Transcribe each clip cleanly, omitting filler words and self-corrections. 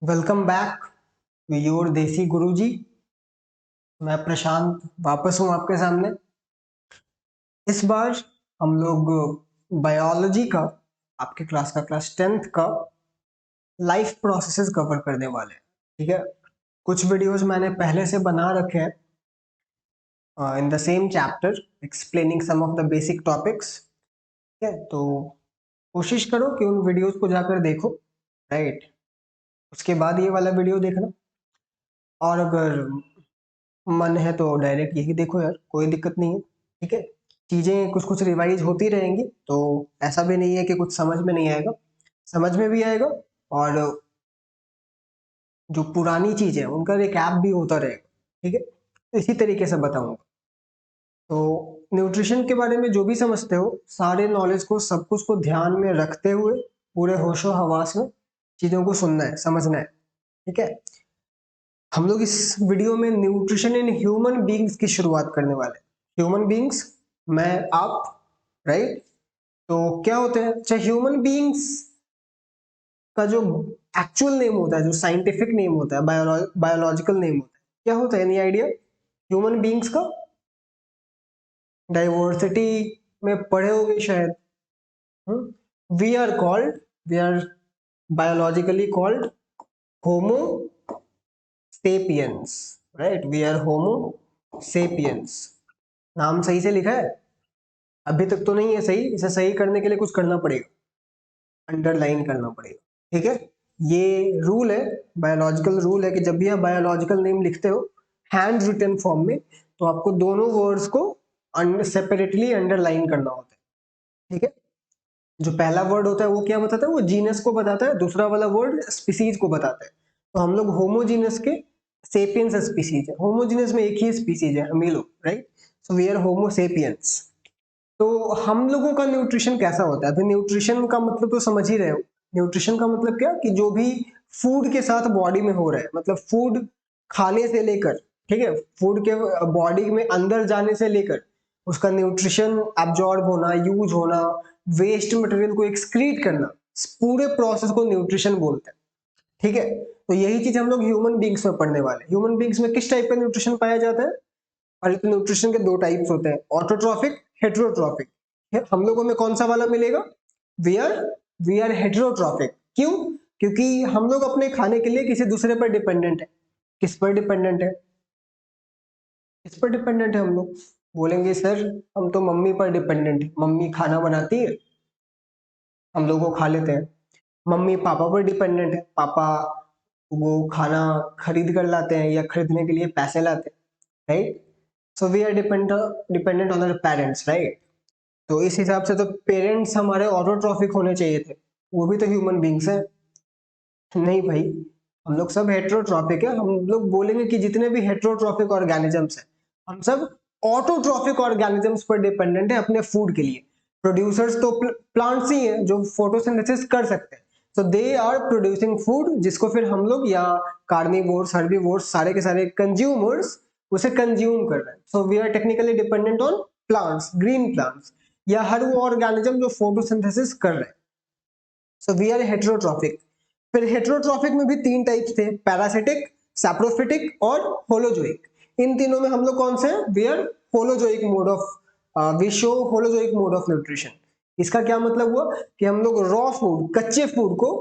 Welcome back to your देसी गुरुजी। मैं प्रशांत वापस हूँ आपके सामने। इस बार हम लोग बायोलॉजी का, आपके क्लास का, क्लास 10th का लाइफ प्रोसेसेस कवर करने वाले हैं। ठीक है, कुछ वीडियोस मैंने पहले से बना रखे हैं in the same chapter explaining some of the basic topics. ठीक है, तो कोशिश करो कि उन वीडियोस को जाकर देखो, राइट। उसके बाद ये वाला वीडियो देखना, और अगर मन है तो डायरेक्ट यही देखो यार, कोई दिक्कत नहीं है। ठीक है, चीजें कुछ कुछ रिवाइज होती रहेंगी, तो ऐसा भी नहीं है कि कुछ समझ में नहीं आएगा, समझ में भी आएगा। और जो पुरानी चीज है उनका रिकैप भी होता रहेगा। ठीक है, तो इसी तरीके से बताऊंगा। तो न्यूट्रिशन के बारे में जो भी समझते हो, सारे नॉलेज को, सब कुछ को ध्यान में रखते हुए पूरे होशो हवास में चीजों को सुनना है, समझना है। ठीक है, हम लोग इस वीडियो में न्यूट्रिशन इन ह्यूमन बींग्स की शुरुआत करने वाले हैं। ह्यूमन बींग्स, मैं, आप, राइट। तो क्या होते हैं, चाहे ह्यूमन बींग्स का जो एक्चुअल नेम होता है, जो साइंटिफिक नेम होता है, बायोलॉजिकल नेम होता है, क्या होता है, एनी आइडिया ह्यूमन बींग्स का? डाइवर्सिटी में पढ़े होंगे शायद। We are called, we are biologically called homo sapiens, right. We are homo sapiens. नाम सही से लिखा है? अभी तक तो नहीं है सही, इसे सही करने के लिए कुछ करना पड़ेगा, अंडरलाइन करना पड़ेगा। ठीक है, ये रूल है, बायोलॉजिकल रूल है कि जब भी आप बायोलॉजिकल नेम लिखते हो हैंड रिटन फॉर्म में, तो आपको दोनों वर्ड्स को सेपरेटली अंडरलाइन करना होता है। ठीक है, जो पहला वर्ड होता है वो क्या बताता है, वो जीनस को बताता है, दूसरा वाला वर्ड स्पीसीज को बताता है। तो हम लोग होमोजीनस के सेपियंस स्पीसीज है, होमोजीनस में एक ही स्पीसीज है, हम ही लोग, right. So we are homo sapiens. तो हम लोगों का न्यूट्रिशन कैसा होता है? अभी न्यूट्रिशन का मतलब तो समझ ही रहे हो। न्यूट्रिशन का मतलब क्या, कि जो भी फूड के साथ बॉडी में हो रहा है, मतलब फूड खाने से लेकर, ठीक है, फूड के बॉडी में अंदर जाने से लेकर उसका न्यूट्रिशन एब्जॉर्ब होना, यूज होना, वेस्ट मटेरियल को एक्सक्रीट करना, इस पूरे प्रोसेस को न्यूट्रिशन बोलते हैं। ठीक है, तो यही चीज हम लोग ह्यूमन बींग्स में पढ़ने वाले हैं। ह्यूमन बींग्स में किस टाइप का न्यूट्रिशन पाया जाता है? और तो न्यूट्रिशन के दो टाइप्स होते हैं, ऑटोट्रॉफिक, हेट्रोट्रॉफिक। हम लोगों में कौन सा वाला मिलेगा? We are we are heterotrophic. क्यों? क्योंकि हम लोग अपने खाने के लिए किसी दूसरे पर डिपेंडेंट है। किस पर डिपेंडेंट है? किस पर डिपेंडेंट है हम लोग? बोलेंगे सर हम तो मम्मी पर डिपेंडेंट है, मम्मी खाना बनाती है, हम लोग को खा लेते हैं। मम्मी पापा पर डिपेंडेंट है, पापा वो खाना खरीद कर लाते हैं या खरीदने के लिए पैसे लाते हैं, right. So we are dependent on our parents, right. तो इस हिसाब से तो पेरेंट्स हमारे ऑटोट्रॉफिक होने चाहिए थे, वो भी तो ह्यूमन बींग्स है। नहीं भाई, हम लोग सब हेट्रोट्रॉफिक है। हम लोग बोलेंगे कि जितने भी हेट्रोट्रॉफिक ऑर्गेनिजम्स हैं, हम सब ऑटोट्रॉफिक ऑर्गेनिजम्स पर डिपेंडेंट है अपने फूड के लिए। प्रोड्यूसर्स तो प्लांट्स ही हैं जो फोटोसिंथेसिस कर सकते हैं, सो दे आर प्रोड्यूसिंग फूड, जिसको फिर हम लोग या कार्निवोर्स, हर्बीवोर्स, सारे के सारे कंज्यूमर्स उसे कंज्यूम कर रहे हैं। So we are technically dependent on plants, green plants, या हर वो ऑर्गेनिज्म जो फोटोसिंथेसिस कर रहे हैं। So we are heterotrophic. फिर हेट्रोट्रॉफिक में भी तीन टाइप्स थे, पैरासिटिक, सैप्रोफिटिक और होलोजोइक। इन तीनों में हम लोग कौन से हैं? We are holozoic mode of, we show holozoic mode of nutrition. इसका क्या मतलब हुआ कि हम लोग रॉ फूड, कच्चे फूड को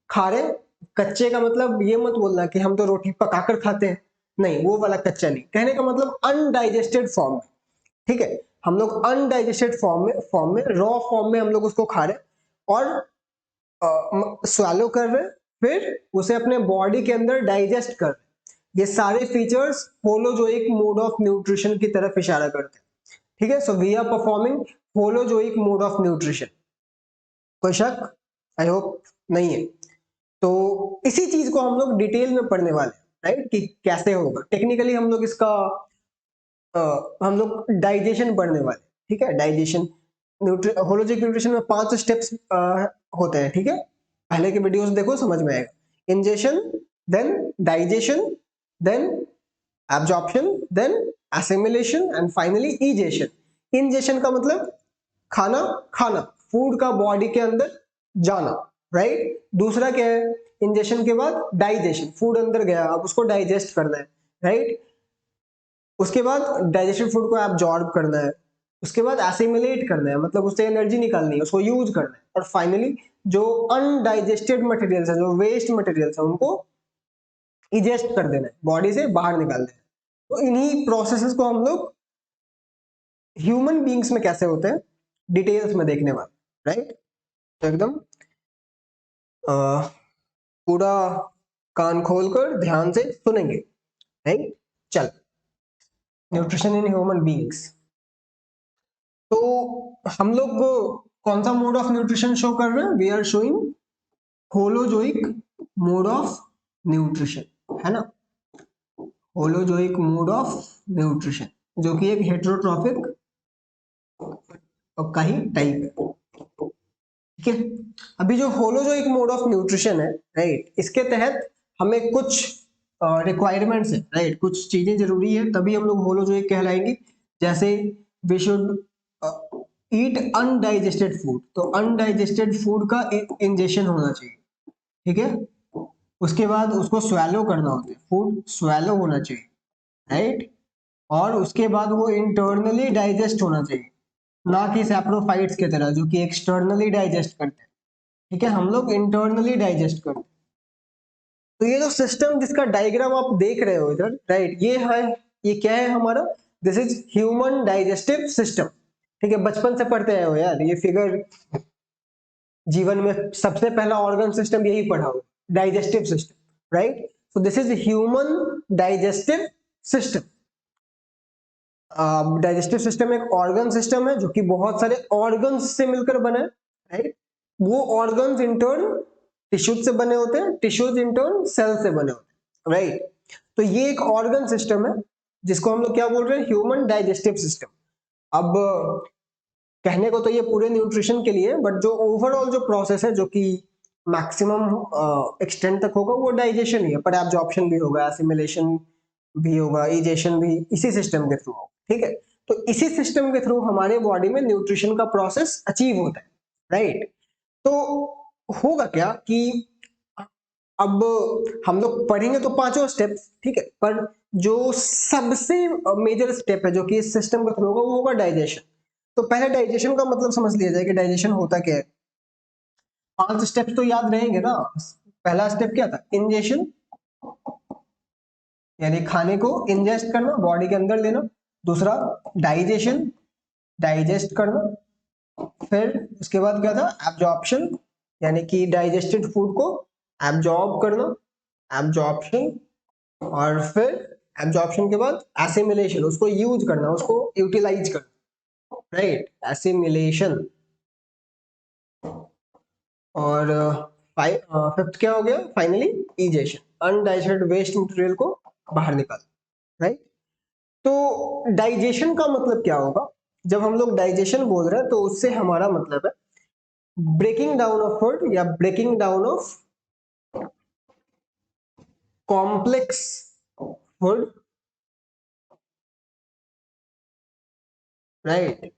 खा रहे। कच्चे का मतलब ये मत बोलना कि हम तो रोटी पकाकर खाते हैं, नहीं, वो वाला कच्चा नहीं, कहने का मतलब अनडाइजेस्टेड फॉर्म में। ठीक है, हम लोग अनडाइजेस्टेड फॉर्म में रॉ फॉर्म में हम लोग उसको खा रहे और स्वालो कर रहे, फिर उसे अपने बॉडी के अंदर डाइजेस्ट कर रहे। ये सारे features holozoic mode of nutrition की तरफ इशारा करते हैं। ठीक है, so we are performing holozoic mode of nutrition. कोई शक? आई होप नहीं है। तो इसी चीज को हम लोग डिटेल में पढ़ने वाले हैं, राइट, कि कैसे होगा टेक्निकली। हम लोग इसका हम लोग डाइजेशन पढ़ने वाले, ठीक है, डाइजेशन। होलोजिक न्यूट्रिशन में 5 स्टेप्स होते हैं, ठीक है। पहले के वीडियोस देखो, समझ में आएगा। Ingestion, then digestion, then absorption, then assimilation and finally egestion. Ingestion का मतलब खाना खाना, फूड का बॉडी के अंदर जाना, राइट। दूसरा क्या है? इंजेशन के बाद डाइजेशन, फूड अंदर गया, अब उसको डाइजेस्ट करना है, राइट। उसके बाद डाइजेस्टेड फूड को एब्जॉर्ब करना है, उसके बाद एसिमिलेट करना है, मतलब उससे एनर्जी निकालनी है, उसको यूज करना है, और फाइनली जो अनडाइजेस्टेड मटेरियल्स है, जो वेस्ट मटेरियल्स है, उनको इजेस्ट कर देना है, बॉडी से बाहर निकाल देना है। तो इन्हीं प्रोसेसेस को हम लोग ह्यूमन बींग्स में कैसे होते हैं डिटेल्स में देखने वाले, राइट। तो एकदम पूरा कान खोलकर ध्यान से सुनेंगे, राइट। चल, न्यूट्रिशन इन ह्यूमन बींग्स। तो हम लोग कौन सा मोड ऑफ न्यूट्रिशन शो कर रहे हैं? We are showing holozoic mode of nutrition, है ना। होलोजोइक मोड ऑफ न्यूट्रिशन, जो कि एक हेटेरोट्रॉफिक का ही टाइप है, ठीक है। अभी जो होलोजोइक मोड ऑफ न्यूट्रिशन है, राइट, इसके तहत हमें कुछ रिक्वायरमेंट्स है, राइट, कुछ चीजें जरूरी है, तभी हम लोग होलोजोइक कहलाएंगे। जैसे we should eat undigested food, तो अनडाइजेस्टेड फूड का इंजेशन होना चाहिए, ठीक है। उसके बाद उसको स्वेलो करना होता है, फूड स्वेलो होना चाहिए, राइट। और उसके बाद वो इंटरनली डाइजेस्ट होना चाहिए, ना कि सैप्रोफाइट्स की तरह जो कि एक्सटर्नली डाइजेस्ट करते हैं, ठीक है। हम लोग इंटरनली डाइजेस्ट करते हैं। तो ये जो सिस्टम जिसका डायग्राम आप देख रहे हो इधर, राइट, ये है, ये क्या है हमारा? This is human digestive system, ठीक है। बचपन से पढ़ते आए हो यार ये फिगर, जीवन में सबसे पहला ऑर्गन सिस्टम यही पढ़ा हो, digestive system, right. So this is human digestive system. Digestive system एक ऑर्गन सिस्टम है जो कि बहुत सारे ऑर्गन्स से मिलकर बना है, राइट। वो ऑर्गन्स इंटर्न टिश्यूज से बने होते हैं, टिश्यूज इंटर्न सेल से बने होते हैं, राइट। तो ये एक ऑर्गन सिस्टम है जिसको हम लोग क्या बोल रहे हैं? Human digestive system. अब कहने को तो ये पूरे न्यूट्रिशन के लिए, बट जो ओवरऑल जो प्रोसेस है जो कि मैक्सिमम एक्सटेंट तक होगा वो डाइजेशन ही है, पर एब्जॉर्प्शन भी होगा, एसिमिलेशन भी होगा, इजेशन भी इसी सिस्टम के थ्रू होगा, ठीक है। तो इसी सिस्टम के थ्रू हमारे बॉडी में न्यूट्रिशन का प्रोसेस अचीव होता है, राइट। तो होगा क्या कि अब हम लोग पढ़ेंगे तो पांचों स्टेप्स, ठीक है, पर जो सबसे मेजर स्टेप है जो कि इस सिस्टम के थ्रू होगा वो होगा डाइजेशन। तो पहले डाइजेशन का मतलब समझ लिया जाए कि डाइजेशन होता क्या है। 5 स्टेप्स तो याद रहेंगे ना। पहला स्टेप क्या था? इंजेशन, यानी खाने को इंजेस्ट करना, बॉडी के अंदर लेना। दूसरा डाइजेशन, डाइजेस्ट करना। फिर उसके बाद क्या था? एब्जॉर्प्शन, यानी कि डाइजेस्टेड फूड को एब्जॉर्ब करना, एब्जॉर्प्शन। और फिर एब्जॉर्प्शन के बाद एसिमिलेशन, उसको यूज करना, उसको यूटिलाइज करना, राइट, एसिमिलेशन। और फिफ्थ क्या हो गया? Finally egestion, undigested waste material को बाहर निकाल, राइट। तो डाइजेशन का मतलब क्या होगा? जब हम लोग डाइजेशन बोल रहे हैं तो उससे हमारा मतलब है ब्रेकिंग डाउन ऑफ फूड या breaking down of complex food, right,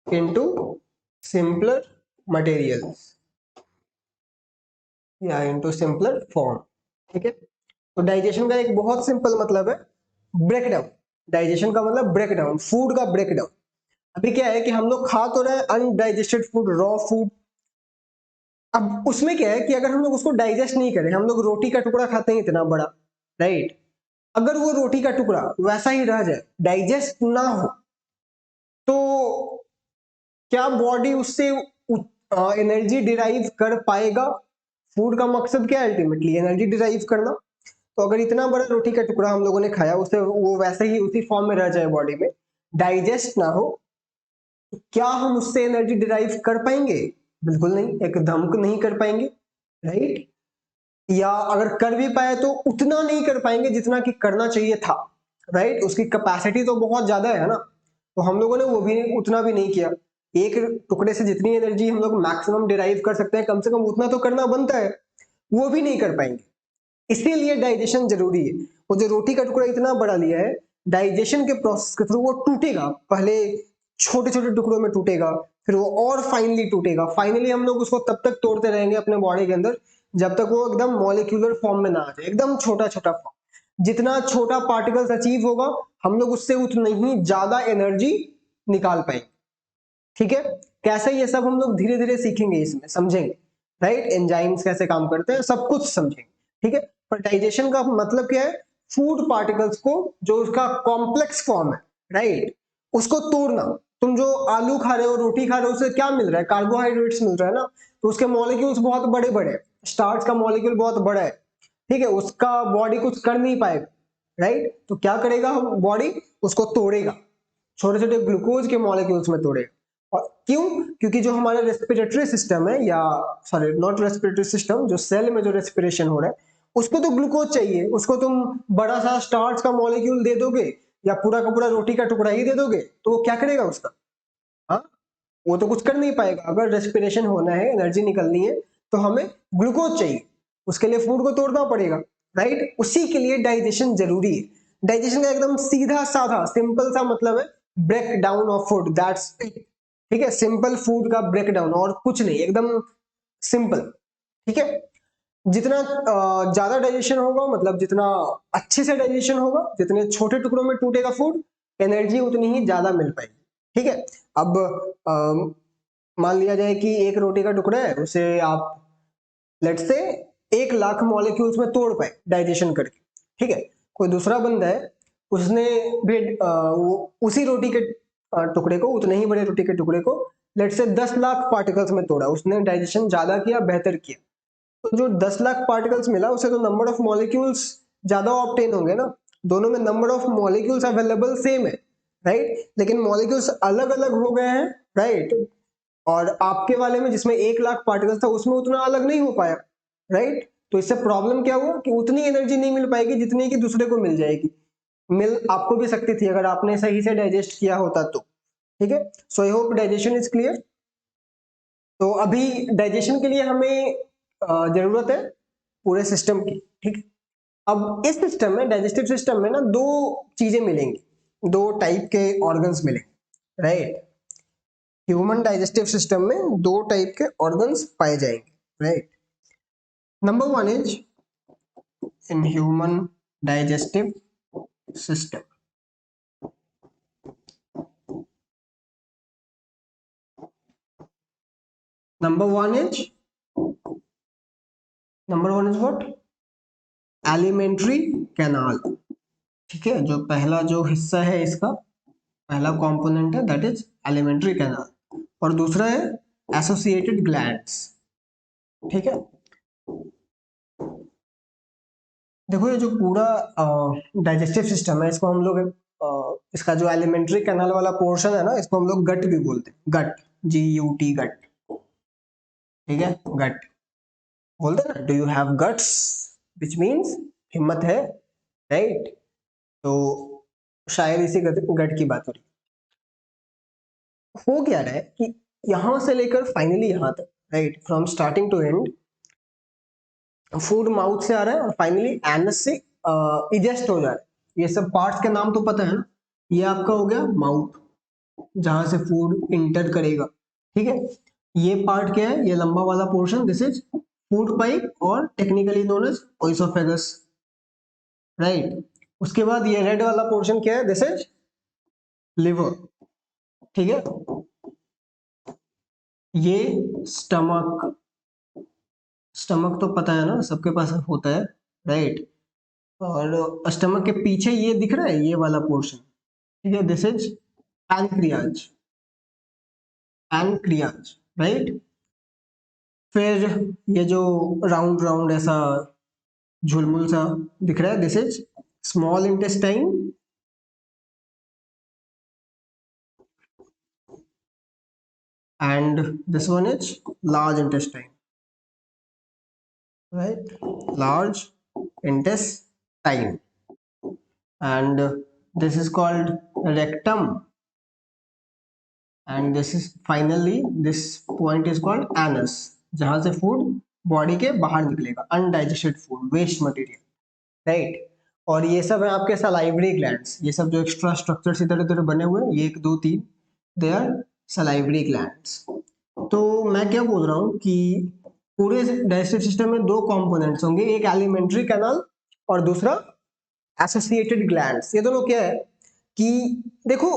into simpler materials या इनटू सिंपलर फॉर्म, ठीक है। तो डाइजेशन का एक बहुत सिंपल मतलब है ब्रेकडाउन। डाइजेशन का मतलब ब्रेकडाउन, फूड का ब्रेकडाउन। अभी क्या है कि हम लोग खा तो रहे हैं अनडाइजेस्टेड फूड, रॉ फूड। अब उसमें क्या है कि अगर हम लोग उसको डाइजेस्ट नहीं करें, हम लोग रोटी का टुकड़ा खाते हैं इतना बड़ा, राइट, अगर वो रोटी का टुकड़ा वैसा ही रह जाए, डाइजेस्ट ना हो, तो क्या बॉडी उससे एनर्जी डिराइव कर पाएगा? फूड का मकसद क्या है? अल्टीमेटली एनर्जी डिराइव करना। तो अगर इतना बड़ा रोटी का टुकड़ा हम लोगों ने खाया, उसे वो वैसे ही उसी फॉर्म में रह जाए, बॉडी में डाइजेस्ट ना हो, तो क्या हम उससे एनर्जी डिराइव कर पाएंगे? बिल्कुल नहीं, एकदम नहीं कर पाएंगे, राइट। या अगर कर भी पाए तो उतना नहीं कर पाएंगे जितना कि करना चाहिए था, राइट। उसकी कैपेसिटी तो बहुत ज्यादा है ना, तो हम लोगों ने वो भी उतना भी नहीं किया। एक टुकड़े से जितनी एनर्जी हम लोग मैक्सिमम डिराइव कर सकते हैं, कम से कम उतना तो करना बनता है, वो भी नहीं कर पाएंगे। इसीलिए डाइजेशन जरूरी है। वो जो रोटी का टुकड़ा इतना बड़ा लिया है, डाइजेशन के प्रोसेस के थ्रू वो टूटेगा, पहले छोटे छोटे टुकड़ों में टूटेगा, फिर वो और फाइनली टूटेगा। फाइनली हम लोग उसको तब तक तोड़ते रहेंगे अपने बॉडी के अंदर जब तक वो एकदम मॉलिक्यूलर फॉर्म में ना आ जाए, एकदम छोटा छोटा फॉर्म। जितना छोटा पार्टिकल्स अचीव होगा हम लोग उससे उतनी ही ज्यादा एनर्जी निकाल पाएंगे। ठीक है, कैसे ये सब हम लोग धीरे धीरे सीखेंगे, इसमें समझेंगे, राइट। एंजाइम्स कैसे काम करते हैं सब कुछ समझेंगे। ठीक है, पर डाइजेशन का मतलब क्या है, फूड पार्टिकल्स को जो उसका कॉम्प्लेक्स फॉर्म है, राइट, उसको तोड़ना। तुम जो आलू खा रहे हो, रोटी खा रहे हो, उससे क्या मिल रहा है, कार्बोहाइड्रेट्स मिल रहा है ना, तो उसके मॉलिक्यूल्स बहुत बड़े बड़े, स्टार्च का मॉलिक्यूल बहुत बड़ा है। ठीक है, उसका बॉडी कुछ कर नहीं पाएगा, राइट, तो क्या करेगा बॉडी, उसको तोड़ेगा, छोटे छोटे ग्लूकोज के मॉलिक्यूल्स में तोड़ेगा। और क्यों, क्योंकि जो हमारा रेस्पिरेटरी सिस्टम है, या सॉरी नॉट रेस्पिरेटरी सिस्टम, जो सेल में जो रेस्पिरेशन हो रहा है, उसको तो ग्लूकोज चाहिए। उसको तुम बड़ा सा स्टार्च का मॉलिक्यूल दे दोगे या पूरा का पूरा रोटी का टुकड़ा ही दे दोगे तो वो क्या करेगा उसका, हाँ, वो तो कुछ कर नहीं पाएगा। अगर रेस्पिरेशन होना है, एनर्जी निकलनी है, तो हमें ग्लूकोज चाहिए, उसके लिए फूड को तोड़ना पड़ेगा, राइट। उसी के लिए डाइजेशन जरूरी है। डाइजेशन का एकदम सीधा साधा सिंपल सा मतलब है break down of food, that's it. ठीक है, सिंपल फूड का ब्रेक डाउन, और कुछ नहीं, एकदम सिंपल। ठीक है, जितना ज्यादा डाइजेशन होगा, मतलब जितना अच्छे से डाइजेशन होगा, जितने छोटे टुकड़ों में टूटेगा फूड, एनर्जी उतनी ही ज्यादा मिल पाएगी। ठीक है, अब मान लिया जाए कि एक रोटी का टुकड़ा है, उसे आप लेट्स से 1 लाख मॉलिक्यूल्स में तोड़ पाए डाइजेशन करके। ठीक है, कोई दूसरा बंदा है, उसने भी उसी रोटी के टुकड़े को, उतने ही बड़े रोटी के टुकड़े को लेट्स से 10 लाख पार्टिकल्स में तोड़ा, उसने डाइजेशन ज्यादा किया, बेहतर किया, तो जो 10 लाख पार्टिकल्स मिला उसे तो नंबर ऑफ मॉलिक्यूल्स ज्यादा ऑब्टेन होंगे ना। दोनों में number of molecules available same है, राइट, लेकिन मॉलिक्यूल्स अलग अलग हो गए हैं, राइट। और आपके वाले में जिसमें 1 लाख पार्टिकल्स था उसमें उतना अलग नहीं हो पाया, राइट। तो इससे प्रॉब्लम क्या हुआ कि उतनी एनर्जी नहीं मिल पाएगी जितनी कि दूसरे को मिल जाएगी। मिल आपको भी सकती थी अगर आपने सही से डाइजेस्ट किया होता तो। ठीक है, so I hope digestion is clear. तो अभी डाइजेशन के लिए हमें जरूरत है पूरे सिस्टम की। ठीक है, अब इस सिस्टम में, डाइजेस्टिव सिस्टम में ना, दो चीजें मिलेंगी, दो टाइप के ऑर्गन्स मिलेंगे, राइट। ह्यूमन डाइजेस्टिव सिस्टम में दो टाइप के ऑर्गन्स पाए जाएंगे, right. Number one is in human digestive system, number one is what, alimentary canal. ठीक है, जो पहला जो हिस्सा है इसका, पहला कंपोनेंट है दैट इज एलिमेंट्री कैनाल, और दूसरा है एसोसिएटेड ग्लैंड्स। ठीक है, देखो ये जो पूरा डाइजेस्टिव सिस्टम है, इसको हम लोग इसका जो एलिमेंट्री कैनाल वाला पोर्शन है ना, इसको हम लोग गट भी बोलते हैं, गट, GUT, गट। ठीक है, गट बोलते हैं ना, do you have guts, which means हिम्मत है, राइट। तो शायद इसी गट की बात हो रही हो क्या रहा है कि यहां से लेकर फाइनली यहां तक, right, from starting to end, food mouth से आ रहा है और फाइनली एनस से इजेस्ट हो जा रहा है। ये सब पार्ट्स के नाम तो पता है ना, ये आपका हो गया माउथ, जहां से फूड इंटर करेगा। ठीक है, ये पार्ट क्या है, ये लंबा वाला portion, this is food pipe, और technically known as oesophagus, right. उसके बाद ये रेड वाला पोर्शन क्या है, दिस इज लिवर। ठीक है, ये स्टमक, स्टमक तो पता है ना, सबके पास होता है, राइट। और स्टमक के पीछे ये दिख रहा है, ये वाला पोर्शन, ठीक है, this is pancreas, pancreas, right. फिर ये जो राउंड राउंड ऐसा झुलमुल सा दिख रहा है, this is small intestine, and this one is large intestine, right, large intestine, and this is called rectum, and this is finally this point is called anus, जहां से फूड बॉडी के बाहर निकलेगा, undigested food, waste material, right. और ये सब है आपके सलाइवरी ग्लैंड्स, ये सब जो एक्स्ट्रा स्ट्रक्चर्स इधर उधर बने हुए हैं, ये 1 2 3, दे आर सलाइवरी ग्लैंड्स। तो मैं क्या बोल रहा हूँ कि पूरे डाइजेस्टिव सिस्टम में दो कंपोनेंट्स होंगे, एक एलिमेंट्री कैनाल और दूसरा एसोसिएटेड ग्लैंड्स। ये दोनों क्या है कि देखो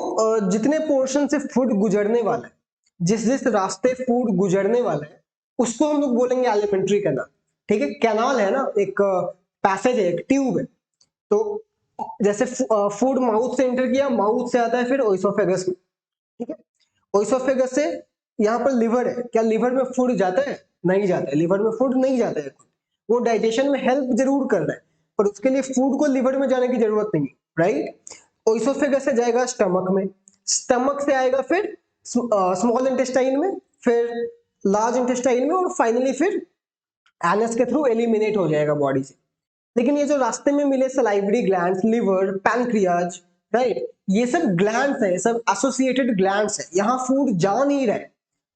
जितने पोर्शन से फूड गुजरने वाला है, जिस जिस रास्ते फूड गुजरने वाला है उसको हम लोग बोलेंगे एलिमेंट्री कैनाल। ठीक है, कैनाल है ना, एक पैसेज है, एक ट्यूब है। तो जैसे फूड माउथ से एंटर किया, माउथ से आता है फिर ओइसोफेगस में। ठीक है, ओइसोफेगस से यहाँ पर लिवर है, क्या लिवर में फूड जाता है? नहीं जाता है, लिवर में फूड नहीं जाता है। वो डाइजेशन में हेल्प जरूर कर रहा है पर उसके लिए फूड को लिवर में जाने की जरूरत नहीं है, राइट। ओइसोफेगस से जाएगा स्टमक में, स्टमक से आएगा फिर स्मॉल इंटेस्टाइन में, फिर लार्ज इंटेस्टाइन में और फाइनली फिर एनस के थ्रू एलिमिनेट हो जाएगा बॉडी से। लेकिन ये जो रास्ते में मिले salivary glands, liver, pancreas, right, ये सब ग्लैंड्स है, सब एसोसिएटेड ग्लैंड्स है, यहाँ फूड जा नहीं रहा है।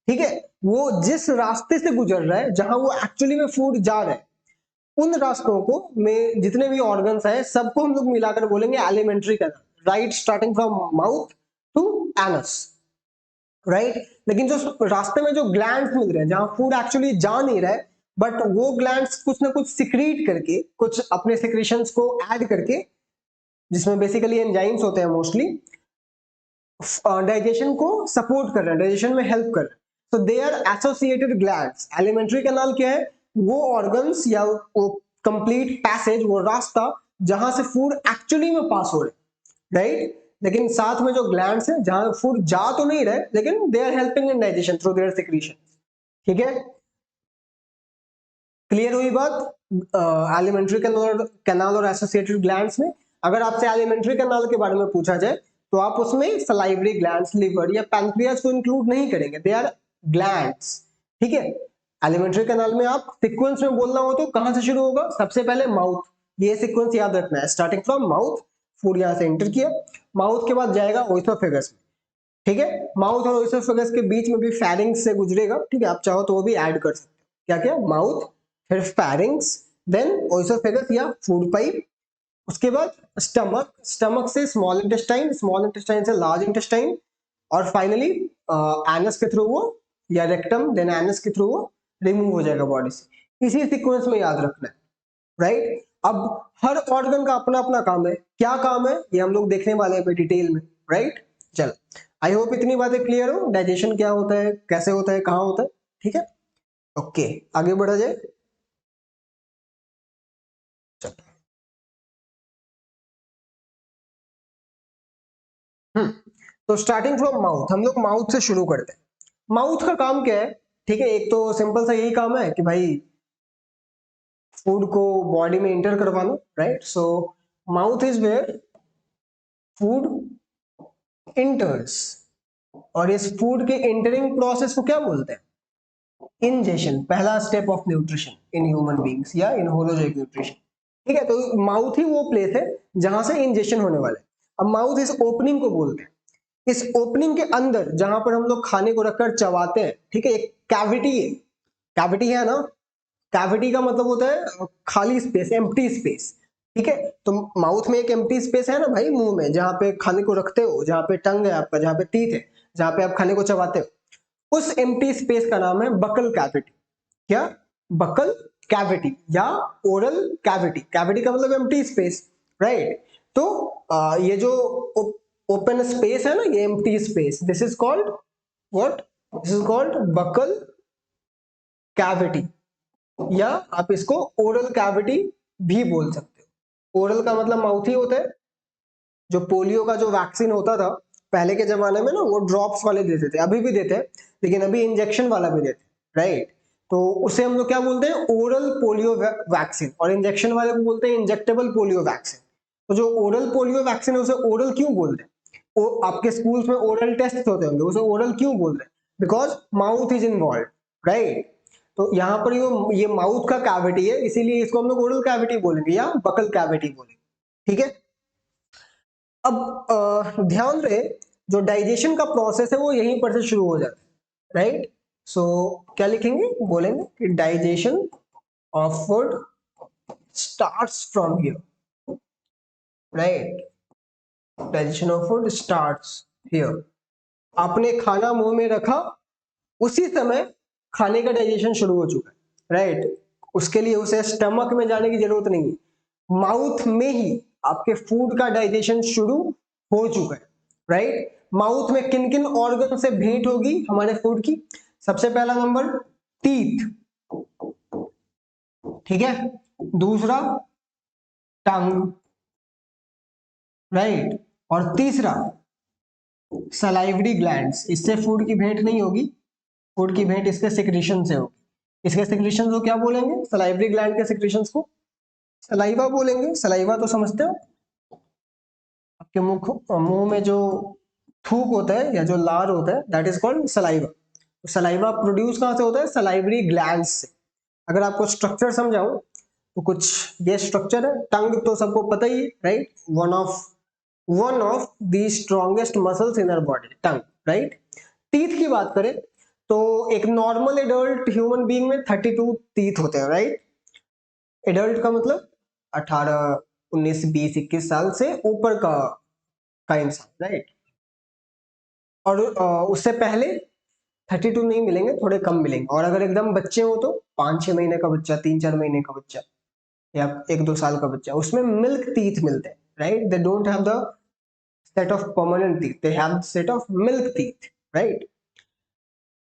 ठीक है, वो जिस रास्ते से गुजर रहा है, जहां वो एक्चुअली में फूड जा रहा है, उन रास्तों को में जितने भी ऑर्गन्स है सबको हम लोग मिलाकर बोलेंगे alimentary canal, right, starting from mouth to anus, right. लेकिन जो रास्ते में जो ग्लैंड्स मिल रहे हैं, जहां फूड एक्चुअली जा नहीं रहा है, बट वो ग्लैंड्स कुछ ना कुछ सिक्रीट करके, कुछ अपने सिक्रीशंस को ऐड करके, जिसमें बेसिकली एंजाइम्स होते हैं मोस्टली, डाइजेशन को सपोर्ट कर रहे हैं, डाइजेशन में हेल्प कर रहे हैं। तो they are associated glands. Alimentary canal क्या है? वो ऑर्गन्स या वो कंप्लीट पैसेज, वो रास्ता जहां से फूड एक्चुअली में पास हो रहे, राइट। लेकिन साथ में जो ग्लैंड्स है, जहां फूड जा तो नहीं रहे लेकिन they are helping in digestion through their secretion. ठीक है, क्लियर हुई बात एलिमेंट्री कैनाल और एसोसिएटेड ग्लैंड्स में। अगर आपसे एलिमेंट्री कैनाल के बारे में पूछा जाए तो आप उसमें सलाइवरी ग्लैंड्स, लिवर या पैनक्रियाज को इंक्लूड नहीं करेंगे, दे आर ग्लैंड्स। ठीक है, एलिमेंट्री कैनाल में आप सीक्वेंस में बोलना हो तो कहां से शुरू होगा? सबसे पहले माउथ, ये सीक्वेंस याद रखना है, स्टार्टिंग फ्रॉम माउथ, फूड यहां से एंटर किया, माउथ के बाद जाएगा ओइसोफेगस में। ठीक है, माउथ और ओइसोफेगस के बीच में भी फेरिंग्स से गुजरेगा। ठीक है, आप चाहो तो वो भी ऐड कर सकते हो। क्या क्या? माउथ, फिर फेरिंग्स, देन ओइसोफेगस या फूड पाइप, उसके बाद स्टमक, स्टमक से स्मॉल इंटेस्टाइन, स्मॉल इंटेस्टाइन से लार्ज इंटेस्टाइन, और फाइनली एनस के थ्रू वो, या रेक्टम, देन एनस के थ्रू वो रिमूव हो जाएगा बॉडी से। इसी सीक्वेंस में याद रखना है, राइट। अब हर ऑर्गन का अपना अपना काम है, क्या काम है ये हम लोग देखने वाले हैं डिटेल में, राइट। चल, आई होप इतनी बातें क्लियर हो, डाइजेशन क्या होता है, कैसे होता है, कहाँ होता है। ठीक है, ओके, आगे बढ़ा जाए। तो स्टार्टिंग फ्रॉम माउथ, हम लोग माउथ से शुरू करते हैं। माउथ का काम क्या है? ठीक है, एक तो सिंपल सा यही काम है कि भाई फूड को बॉडी में इंटर करवाना, right. So mouth is where food enters, और इस फूड के एंटरिंग प्रोसेस को क्या बोलते हैं? इंजेशन, पहला step of nutrition in human beings या इन होलोजोइक न्यूट्रिशन। ठीक है, तो माउथ ही वो प्लेस है जहां से इंजेशन होने वाला है। अब माउथ इस ओपनिंग को बोलते हैं। इस ओपनिंग के अंदर जहां पर हम लोग खाने को रखकर चबाते हैं, ठीक है, एक कैविटी है, कैविटी है ना। कैविटी का मतलब होता है खाली स्पेस, एम्प्टी स्पेस। ठीक है, तो माउथ में एक एम्प्टी स्पेस है ना भाई, मुंह में जहां पे खाने को रखते हो, जहां पे टंग है आपका, जहां पे टीथ है, जहां पे आप खाने को चबाते हो, उस एम्प्टी स्पेस का नाम है बकल कैविटी। क्या? बकल कैविटी या ओरल कैविटी। कैविटी का मतलब एम्प्टी स्पेस, राइट। तो ये जो ओपन स्पेस है ना, ये empty space, this is called what? This is called buccal cavity, या आप इसको ओरल कैविटी भी बोल सकते हो। ओरल का मतलब माउथ ही होता है। जो पोलियो का जो वैक्सीन होता था पहले के जमाने में ना, वो ड्रॉप्स वाले देते थे, अभी भी देते हैं, लेकिन अभी इंजेक्शन वाला भी देते हैं, राइट। तो उसे हम लोग क्या बोलते हैं? Oral polio vaccine. और इंजेक्शन वाले को बोलते हैं इंजेक्टेबल पोलियो वैक्सीन। तो जो ओरल पोलियो वैक्सीन है उसे ओरल क्यों बोलते हैं? आपके स्कूल्स में ओरल टेस्ट होते होंगे, उसे ओरल क्यों बोल रहे हैं? Because mouth is involve, right. तो यहाँ पर ये माउथ का कैविटी है, इसीलिए इसको हम लोग ओरल कैविटी बोलेंगे या बकल कैविटी बोलेंगे। ठीक है, अब ध्यान रहे, जो डाइजेशन का प्रोसेस है वो यहीं पर से शुरू हो जाता है, राइट। सो क्या लिखेंगे? बोलेंगे कि digestion of food starts from here, right. Digestion of food starts here. आपने खाना मुंह में रखा, उसी समय खाने का डाइजेशन शुरू हो चुका है, राइट, उसके लिए उसे स्टमक में जाने की जरूरत नहीं है, माउथ में ही आपके फूड का डाइजेशन शुरू हो चुका है, राइट। माउथ में किन किन ऑर्गन से भेंट होगी हमारे फूड की? सबसे पहला नंबर टीथ, ठीक है, दूसरा टंग, राइट, और तीसरा सलाइवरी ग्लैंड्स। इससे फूड की भेंट नहीं होगी, फूड की भेंट इसके सिक्रीशन से होगी। इसके सिक्रीशन को क्या बोलेंगे? सलाइवरी ग्लैंड के सिक्रीशन को सलाइवा बोलेंगे। सलाइवा तो समझते हो, आपके मुंह में जो थूक होता है या जो लार होता है, that is called saliva. Saliva produce कहां से होता है? सलाइवरी ग्लैंड्स से। अगर आपको स्ट्रक्चर समझाऊं तो कुछ ये स्ट्रक्चर है। टंग तो सबको पता ही है, right, one of the strongest muscles in our body, tongue, right. Teeth की बात करें तो एक नॉर्मल एडल्ट ह्यूमन बीइंग में 32 टीथ होते हैं, राइट। एडल्ट का मतलब 18, 19, 20, 21 साल से ऊपर का इंसान, राइट। और उससे पहले 32 नहीं मिलेंगे, थोड़े कम मिलेंगे। और अगर एकदम बच्चे हो तो 5-6 महीने का बच्चा, 3-4 महीने का बच्चा, या 1-2 साल का बच्चा, उसमें मिल्क टीथ मिलते हैं, right. They don't have the set of permanent teeth, they have set of milk teeth, right.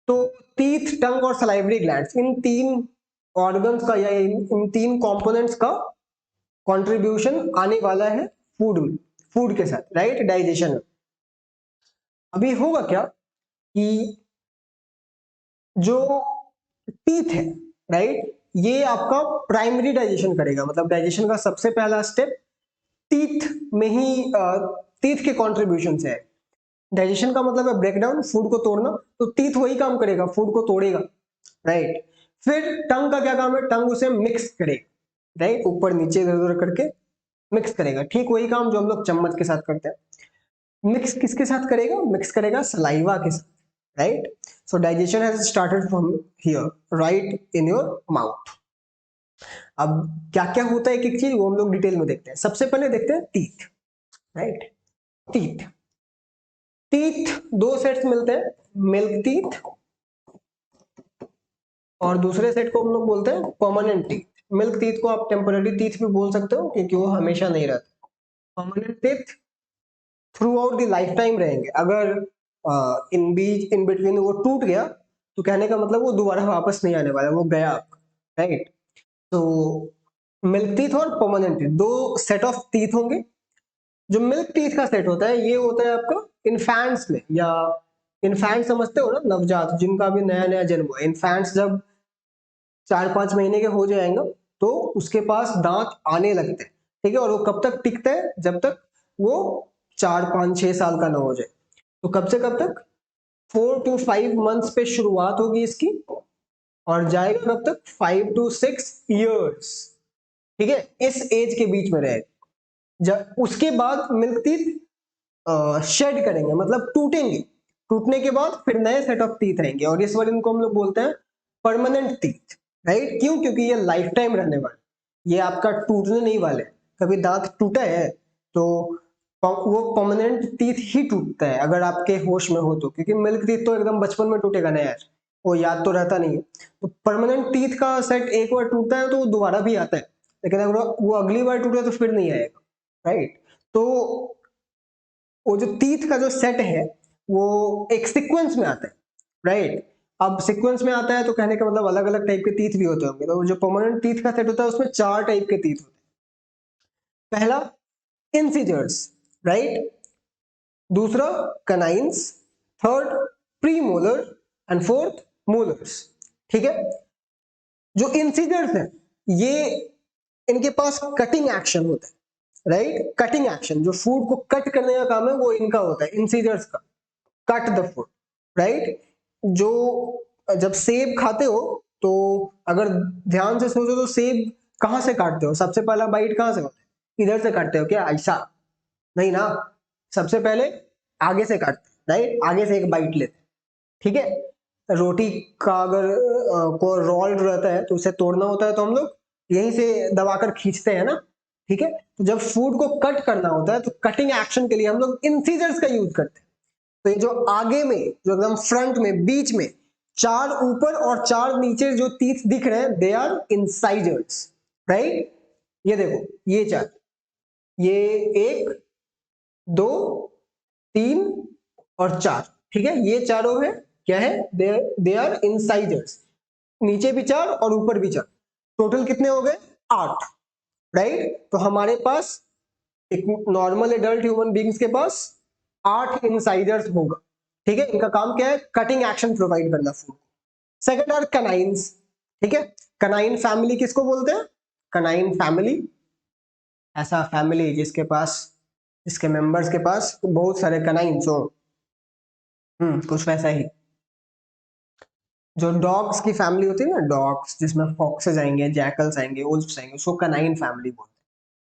तो टीथ, टंग और सलाइवरी ग्लैंड्स, इन तीन ऑर्गन्स का या इन तीन कंपोनेंट्स का कंट्रीब्यूशन आने वाला है फूड में, फूड के साथ, राइट, डाइजेशन में। अभी होगा क्या कि जो टीथ है, राइट, ये आपका प्राइमरी डाइजेशन करेगा। मतलब डाइजेशन का सबसे पहला स्टेप टीथ में ही, टीथ के कंट्रीब्यूशन से है। डाइजेशन का मतलब है ब्रेकडाउन, फूड को तोड़ना, तो टीथ वही काम करेगा, फूड को तोड़ेगा, राइट। फिर टंग का क्या काम है? टंग उसे मिक्स करेगा, राइट, ऊपर नीचे इधर उधर करके मिक्स करेगा। ठीक वही काम जो हम लोग चम्मच के साथ करते हैं। मिक्स किसके साथ करेगा? मिक्स करेगा सलाइवा के साथ, right. So digestion has started from here, right in your mouth. अब क्या क्या होता है एक एक चीज वो हम लोग डिटेल में देखते हैं। सबसे पहले देखते हैं टीथ, राइट। टीथ, टीथ दो सेट्स मिलते हैं, मिल्क टीथ और दूसरे सेट को हम लोग बोलते हैं परमानेंट टीथ। मिल्क टीथ को आप टेम्पररी टीथ भी बोल सकते हो क्योंकि वो हमेशा नहीं रहता। Permanent teeth through out the life time रहेंगे। अगर इन बिटवीन वो टूट गया तो कहने का मतलब वो दोबारा वापस नहीं आने वाला, वो गया आपका, राइट। तो मिल्क टीथ और परमानेंट टीथ दो सेट ऑफ टीथ होंगे। जो मिल्क टीथ का सेट होता है ये होता है आपका इन्फेंट्स में, या इन्फेंट समझते हो ना, नवजात जिनका भी नया नया जन्म हुआ। इन्फेंट्स जब 4-5 महीने के हो जाएंगे तो उसके पास दांत आने लगते हैं, ठीक है। और वो कब तक टिकते हैं? जब तक वो 4-5-6 साल का ना हो जाए। तो कब से कब तक? 4 to 5 months पे शुरुआत होगी इसकी और जाएगा कब तक? 5 to 6 years, ठीक है, इस एज के बीच में रहेगा। जब उसके बाद मिल्क टीथ शेड करेंगे, मतलब टूटेंगे। टूटने के बाद फिर नए सेट ऑफ टीथ आएंगे और इस बार इनको हम लोग बोलते हैं परमानेंट टीथ, राइट। क्यों? क्योंकि ये लाइफ टाइम रहने वाले, ये आपका टूटने नहीं वाले। कभी दांत टूटा है तो वो परमानेंट टीथ ही टूटता है अगर आपके होश में हो तो, क्योंकि मिल्क टीथ तो एकदम बचपन में टूटेगा ना यार, वो याद तो रहता नहीं है। तो परमानेंट टीथ का सेट एक बार टूटता है तो वो दोबारा भी आता है, लेकिन अगर वो अगली बार टूटे तो फिर नहीं आएगा, राइट। तो वो जो टीथ का जो सेट है वो एक सीक्वेंस में आता है, राइट। अब सीक्वेंस में आता है तो कहने का मतलब अलग अलग टाइप के टीथ भी होते होंगे। तो जो परमानेंट टीथ का सेट होता है उसमें 4 टाइप के टीथ होते हैं। पहला इंसिजर्स, राइट, दूसरा canines, third premolar and fourth molars, ठीक है। जो इंसिजर्स हैं ये, इनके पास कटिंग एक्शन होता है, राइट। कटिंग एक्शन, जो फूड को कट करने का काम है वो इनका होता है, इंसिजर्स का। Cut the food, right. जो जब सेब खाते हो तो अगर ध्यान से सोचो तो सेब कहां से काटते हो? सबसे पहला बाइट कहां से होता है? इधर से काटते हो क्या? ऐसा नहीं ना, सबसे पहले आगे से काटते, राइट, आगे से एक बाइट लेते, ठीक है। रोटी का अगर को रोल रहता है तो उसे तोड़ना होता है तो हम लोग यहीं से दबाकर खींचते हैं ना, ठीक है। तो जब फूड को कट करना होता है तो कटिंग एक्शन के लिए हम लोग इंसीजर्स का यूज करते हैं। तो ये जो आगे में, जो एकदम फ्रंट में, बीच में चार ऊपर और चार नीचे जो टीथ दिख रहे हैं दे आर इंसाइजर्स, राइट। ये देखो ये चार, ये एक, दो, तीन और चार, ठीक है, ये चारों है क्या है, दे आर इंसाइजर्स। नीचे भी चार और ऊपर भी चार, टोटल कितने हो गए, 8, राइट। तो हमारे पास एक नॉर्मल एडल्ट ह्यूमन बींग्स के पास 8 इंसाइजर्स होगा, ठीक है। इनका काम क्या है, कटिंग एक्शन प्रोवाइड करना फूड। सेकंड आर कनाइन्स, ठीक है। कनाइन फैमिली किसको बोलते हैं, कनाइन फैमिली, ऐसा फैमिली जिसके पास, जिसके मेंबर्स के पास बहुत सारे कनाइन्स हो, कुछ वैसा ही। जो डॉग्स की फैमिली होती है ना, डॉग्स जिसमें फॉक्सेस आएंगे, जैकल्स आएंगे, वुल्फ्स आएंगे, उसको कनाइन फैमिली बोलते हैं।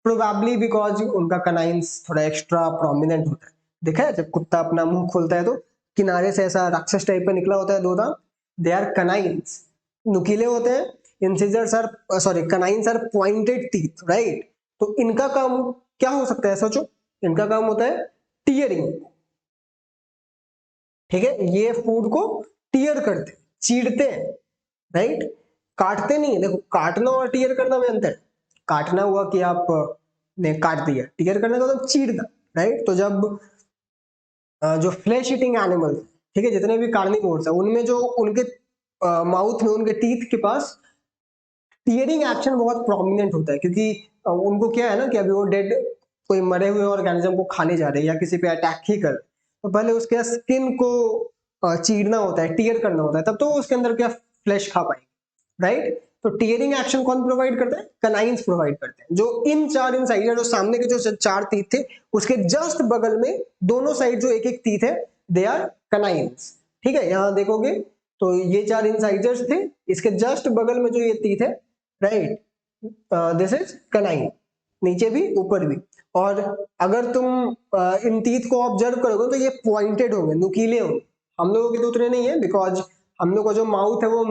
प्रोबेबली बिकॉज उनका कनाइन्स थोड़ा एक्स्ट्रा प्रोमिनेंट होता है। देखा है जब कुत्ता अपना मुंह खोलता है तो किनारे से ऐसा राक्षस टाइप का निकला होता है दो दांत, दे आर कनाइन्स, नुकीले होते हैं। Incisors are, sorry, canines are pointed teeth, right. तो इनका काम क्या हो सकता है, सोचो, इनका काम होता है टीयरिंग, ठीक है। ये फूड को टीयर करते, चीरते हैं, राइट। काटते नहीं है, देखो काटना और टीयर करना में अंतर है। काटना हुआ कि आप ने काट दिया, टीयर करना तो चीरना, राइट। तो जब जो फ्लैश ईटिंग एनिमल, ठीक है, जितने भी कार्निवोर्स है उनमें जो उनके माउथ में, उनके टीथ के पास टीयरिंग एक्शन बहुत प्रोमिनेंट होता है, क्योंकि उनको क्या है ना कि अभी वो डेड कोई मरे हुए ऑर्गेनिज्म को खाने जा रहे हैं या किसी पे अटैक ही कर, तो पहले उसके स्किन को चीरना होता है, टीयर करना होता है, तब तो उसके अंदर क्या फ्लैश खा पाएंगे, राइट। तो टीयरिंग एक्शन कौन प्रोवाइड करता है, कनाइन्स प्रोवाइड करते हैं। जो इन चार इंसाइजर, जो सामने के जो चार टीथ थे उसके जस्ट बगल में दोनों साइड जो एक एक टीथ है, दे आर कनाइन्स, ठीक है। यहां देखोगे तो ये चार इंसाइजर्स थे, इसके जस्ट बगल में जो ये टीथ है, राइट, दिस इज कनाइन, नीचे भी ऊपर भी। और अगर तुम इन टीथ को ऑब्जर्व करोगे तो ये पॉइंटेड होंगे, नुकीले होंगे। हम लोगों के तो उतने नहीं है, बिकॉज हम लोग का जो माउथ है वो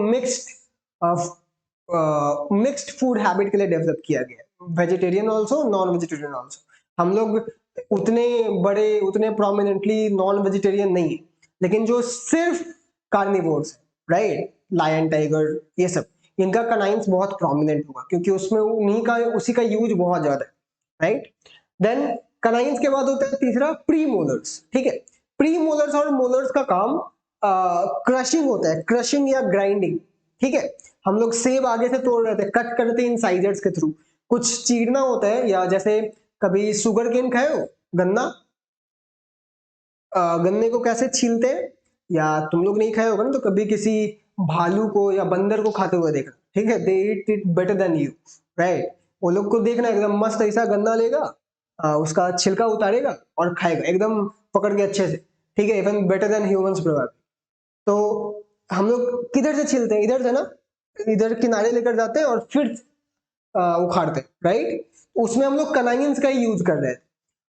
मिक्स्ड फूड हैबिट के लिए डेवलप किया गया है, vegetarian also, non vegetarian also. हम लोग उतने बड़े, उतने प्रोमिनेंटली नॉन वेजिटेरियन नहीं है, लेकिन जो सिर्फ कार्निवोर्स, राइट, लायन, टाइगर, ये सब, इनका कनाइन्स बहुत प्रोमिनेंट होगा, क्योंकि उसमें उन्हीं का, उसी का यूज बहुत ज्यादा है, राइट। देन कनाइन्स के बाद होता है तीसरा प्री मोलर्स, ठीक है। प्री मोलर्स और मोलर्स का काम क्रशिंग होता है, क्रशिंग या ग्राइंडिंग, ठीक है। हम लोग सेब आगे से तोड़ रहे थे, कट करते हैं इंसाइजर्स के थ्रू, कुछ चीरना होता है, या जैसे कभी शुगर केन खाए हो, गन्ना, गन्ने को कैसे छीलते हैं, या तुम लोग नहीं खाए होगा ना, तो कभी किसी भालू को या बंदर को खाते हुए देखना, ठीक है, they eat it better than you, right. वो लोग को देखना, एकदम मस्त ऐसा गन्ना लेगा, उसका छिलका उतारेगा और खाएगा एकदम पकड़ के अच्छे से, ठीक है, even better than humans probably. तो हम लोग किधर से छीलते हैं, इधर से ना, इधर किनारे लेकर जाते हैं और फिर उखाड़ते हैं, राइट। उसमें हम लोग कनाइन्स का ही यूज कर रहे थे।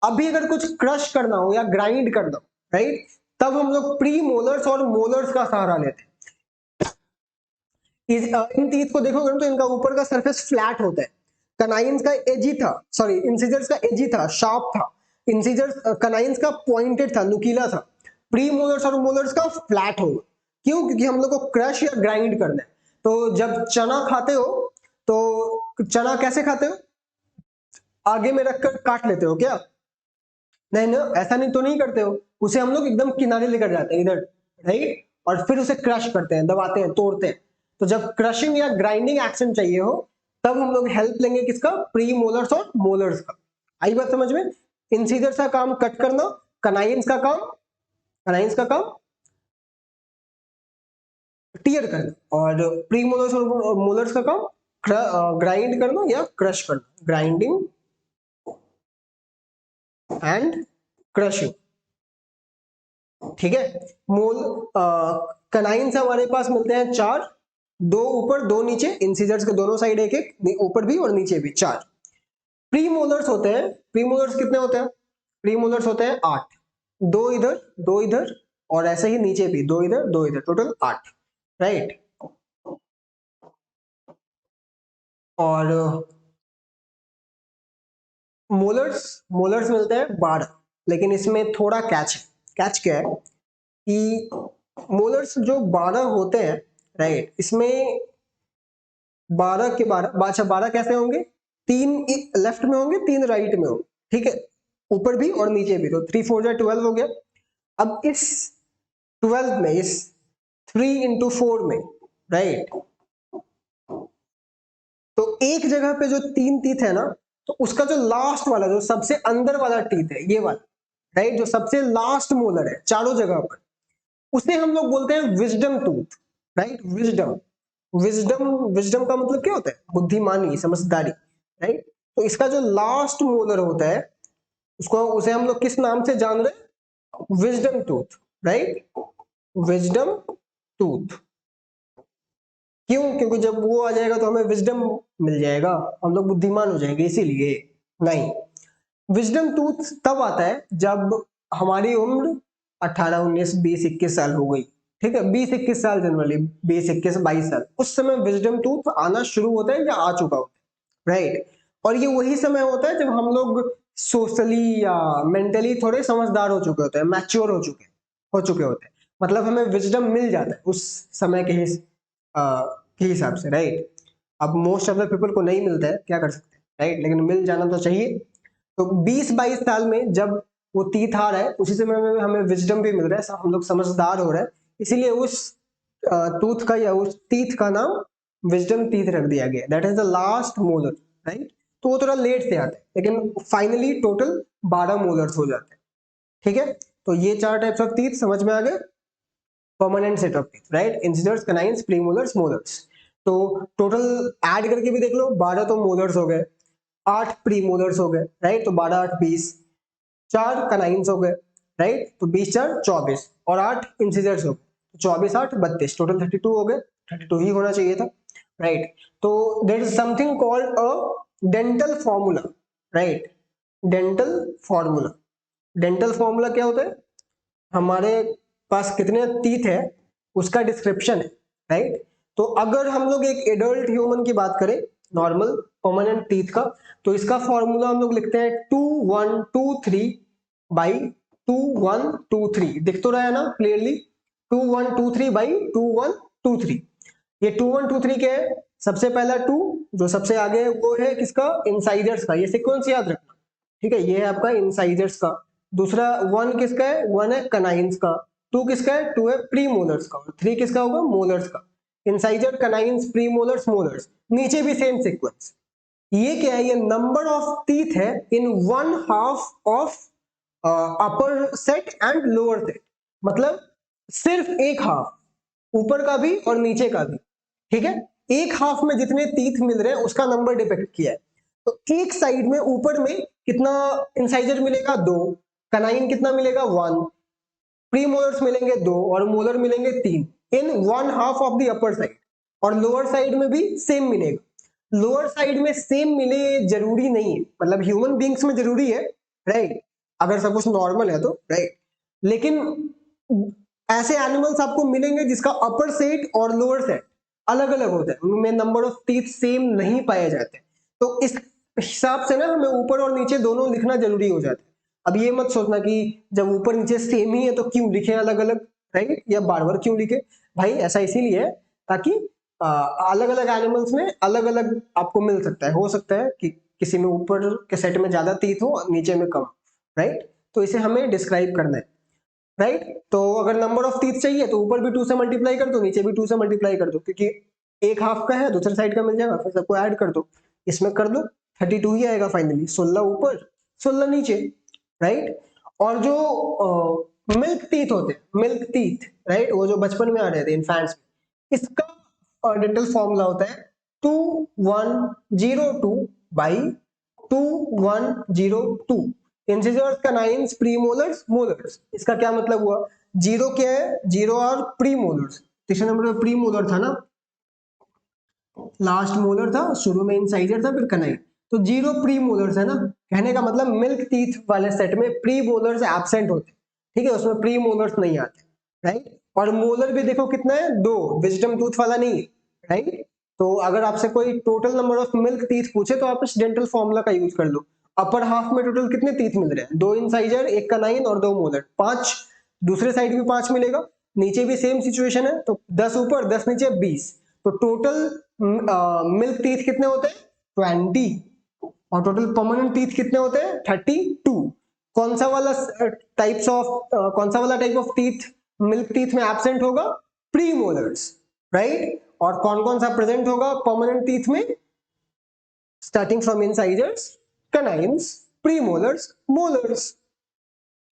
अभी अगर कुछ क्रश करना हो या ग्राइंड करना हो, राइट, तब हम लोग प्री मोलर्स और मोलर्स का सहारा लेते हैं। इन टीथ को देखोगे तो इनका ऊपर का सरफेस फ्लैट होता है, कनाइन्स का एजी था, सॉरी, इंसिजर्स का एजी था, शार्प था, इंसिजर्स, कनाइन्स का पॉइंटेड था, नुकीला था। प्री मोलर्स और मोलर्स का फ्लैट होगा, क्यों, क्योंकि हम लोग को क्रश या ग्राइंड करना है। तो जब चना खाते हो तो चना कैसे खाते हो, आगे में रखकर काट लेते हो क्या, नहीं ना, ऐसा नहीं तो नहीं करते हो, उसे हम लोग एकदम किनारे लेकर जाते हैं इधर, राइट, और फिर उसे क्रश करते हैं, दबाते हैं, तोड़ते हैं। तो जब क्रशिंग या ग्राइंडिंग एक्शन चाहिए हो तब हम लोग हेल्प लेंगे किसका, प्री मोलर्स और मोलर्स का। आई बात समझ में। इंसीजर्स का काम कट करना, कनाइन्स का काम, कनाइन्स का काम टीयर करना, और प्री मोलर्स और मोलर्स का काम ग्राइंड करना या क्रश करना, ग्राइंडिंग एंड क्रशिंग, ठीक है। मोल कनाइन्स हमारे पास मिलते हैं चार, दो ऊपर दो नीचे, इंसिजर्स के दोनों साइड एक एक, ऊपर भी और नीचे भी चार। प्री मोलर्स होते हैं, प्री मोलर्स कितने होते हैं, प्री मोलर्स होते हैं 8, दो इधर दो इधर, और ऐसे ही नीचे भी दो इधर दो इधर, टोटल 8, राइट। और मोलर्स, मोलर्स मिलते हैं 12, लेकिन इसमें थोड़ा कैच है। कैच क्या है कि मोलर्स जो 12 होते हैं, राइट, इसमें 12 के 12, अच्छा 12 कैसे होंगे, 3 लेफ्ट में होंगे, 3 राइट में होंगे, ठीक है, ऊपर भी और नीचे भी, तो 3 4 जा 12 हो गया। अब इस 12 में, इस 3 into 4 में, राइट, तो एक जगह पे जो 3 टीथ है ना, तो उसका जो लास्ट वाला, जो सबसे अंदर वाला टीथ है, ये वाला, राइट, जो सबसे लास्ट मोलर है चारों जगह पर, उसे हम लोग बोलते हैं wisdom tooth, right, wisdom. Wisdom, wisdom का मतलब क्या होता है, बुद्धिमानी, समझदारी, राइट। तो इसका जो लास्ट मोलर होता है, उसको, उसे हम लोग किस नाम से जान रहे हैं, wisdom tooth, right, wisdom tooth. क्यों, क्योंकि जब वो आ जाएगा तो हमें विजडम मिल जाएगा, हम लोग बुद्धिमान हो जाएंगे, इसीलिए। नहीं, विजडम टूथ तब आता है जब हमारी उम्र 18 19 20 21 साल हो गई, ठीक है, 20 21 साल, जनरली 20 21 22 साल, उस समय विजडम टूथ आना शुरू होता है या आ चुका होता है, राइट। और ये वही समय होता है जब हम लोग सोशली या मेंटली थोड़े समझदार हो चुके होते हैं, मैच्योर हो चुके होते हैं, मतलब हमें विजडम मिल जाता है उस समय के हिसाब से, राइट। अब मोस्ट ऑफ द पीपल को नहीं मिलता है, क्या कर सकते हैं, राइट, लेकिन मिल जाना तो चाहिए। तो 20-22 साल में जब वो तीथ आ रहा है, उसी समय में हमें विजडम भी मिल रहा है, हम लोग समझदार हो रहे हैं, इसीलिए उस टूथ का या उस टीथ का नाम विजडम टीथ रख दिया गया, that is the last molar, right. तो वो थोड़ा लेट से आता है, लेकिन फाइनली टोटल 12 मोलर्स हो जाते हैं, ठीक है। तो ये 4 टाइप्स ऑफ टीथ समझ में आ गए, permanent set of teeth, right, incisors, canines, premolars, molars. तो टोटल ऐड करके भी देख लो, 12 तो मोलर्स हो गए, 8 प्रीमोलर्स हो गए, राइट, तो 12 8 20, 4 कनाइन्स हो गए, राइट, तो 20 4 24, और 8 इंसिजर्स हो गए, 24 8 32, टोटल 32 हो गए, 32 ही होना चाहिए था, राइट। तो there is something called a dental formula, right, dental formula. Dental formula क्या होता है, हमारे पास कितने टीथ है उसका डिस्क्रिप्शन है, राइट। तो अगर हम लोग एक एडल्ट ह्यूमन की बात करें, नॉर्मल परमानेंट टीथ का, तो इसका फॉर्मूला हम लोग लिखते हैं 2 1 2 3 बाई 2 1 2 3, दिख तो रहा है ना क्लियरली, 2 1 2 3 बाई 2 1 2 3। ये 2 1 2 3 क्या है, सबसे पहला 2 जो सबसे आगे है वो है किसका, इंसाइजर्स का, ये सीक्वेंस याद रखना, ठीक है, ये है आपका इंसाइजर्स का। दूसरा 1 किसका है, 1 है कनाइंस का, 2 किसका है, 2 है प्रीमोलर्स का, 3 किसका होगा, मोलर्स का। इंसाइजर, कनाइंस, प्रीमोलर्स, मोलर्स, नीचे भी सेम सीक्वेंस। ये क्या है, ये नंबर ऑफ टीथ है इन 1/2 of upper set and lower set, मतलब सिर्फ एक हाफ, ऊपर का भी और नीचे का भी, ठीक है, एक हाफ में जितने टीथ मिल रहे हैं उसका नंबर डिपेक्ट किया है। तो एक साइड में ऊपर में कितना इंसाइजर मिलेगा, 2, कनाइन कितना मिलेगा, 1, प्रीमोलर्स मिलेंगे 2 और मोलर मिलेंगे 3 इन 1/2 ऑफ द अपर साइड, और लोअर साइड में भी सेम मिलेगा। लोअर साइड में सेम मिले जरूरी नहीं है, मतलब ह्यूमन बींग्स में जरूरी है, राइट, अगर सब कुछ नॉर्मल है तो, राइट, लेकिन ऐसे एनिमल्स आपको मिलेंगे जिसका अपर सेट और लोअर सेट अलग अलग होता है, उनमें नंबर ऑफ टीथ सेम नहीं पाए जाते, तो इस हिसाब से ना हमें ऊपर और नीचे दोनों लिखना जरूरी हो जाता है। अब ये मत सोचना कि जब ऊपर नीचे सेम ही है तो क्यों लिखे अलग अलग, राइट, या बार बार क्यों लिखे, भाई ऐसा इसीलिए है ताकि अलग अलग एनिमल्स में अलग अलग आपको मिल सकता है, हो सकता है कि किसी में ऊपर के सेट में ज्यादा टीथ हो और नीचे में कम, राइट, तो इसे हमें डिस्क्राइब करना है, राइट। तो अगर नंबर ऑफ टीथ चाहिए तो ऊपर भी 2 से मल्टीप्लाई कर दो, नीचे भी 2 से मल्टीप्लाई कर दो, क्योंकि एक हाफ का है दूसरे साइड का मिल जाएगा, फिर सबको ऐड कर दो, इसमें कर दो, 32 ही आएगा फाइनली, 16 ऊपर 16 नीचे, राइट। और जो मिल्क टीथ होते हैं, मिल्क टीथ, राइट, वो जो बचपन में आ रहे थे इन्फेंट्स में, इसका डेंटल फॉर्मूला होता है 2102 by 2102, incisors, canines, premolars, molars. इसका क्या मतलब हुआ, जीरो क्या है, जीरो और प्रीमोलर्स, तीसरे नंबर पे प्रीमोलर था ना, लास्ट मोलर था, शुरू में इंसाइजर था, फिर कनाइन, तो जीरो प्री मोलर्स है ना, कहने का मतलब मिल्क टीथ वाले सेट में प्री मोलर्स एब्सेंट होते, ठीक है, उसमें प्री मोलर्स नहीं आते, राइट। और मोलर भी देखो कितना है, 2, विजडम टूथ वाला नहीं है, राइट। तो अगर आपसे कोई total number of milk teeth पूछे तो आप इस डेंटल फॉर्मूला का यूज कर लो। अपर हाफ में टोटल कितने टीथ मिल रहे हैं, 2 इंसाइजर, 1 कनाइन और 2 मोलर, 5, दूसरे साइड भी 5 मिलेगा, नीचे भी सेम सिचुएशन है, तो 10 ऊपर 10 नीचे 20, तो टोटल मिल्क टीथ कितने होते हैं 20, और टोटल परमानेंट टीथ कितने होते हैं 32। कौन सा वाला type of teeth milk teeth में एब्सेंट होगा, प्रीमोलर्स, राइट। और कौन कौन सा प्रेजेंट होगा परमानेंट टीथ में, starting from incisors, canines, premolars, molars,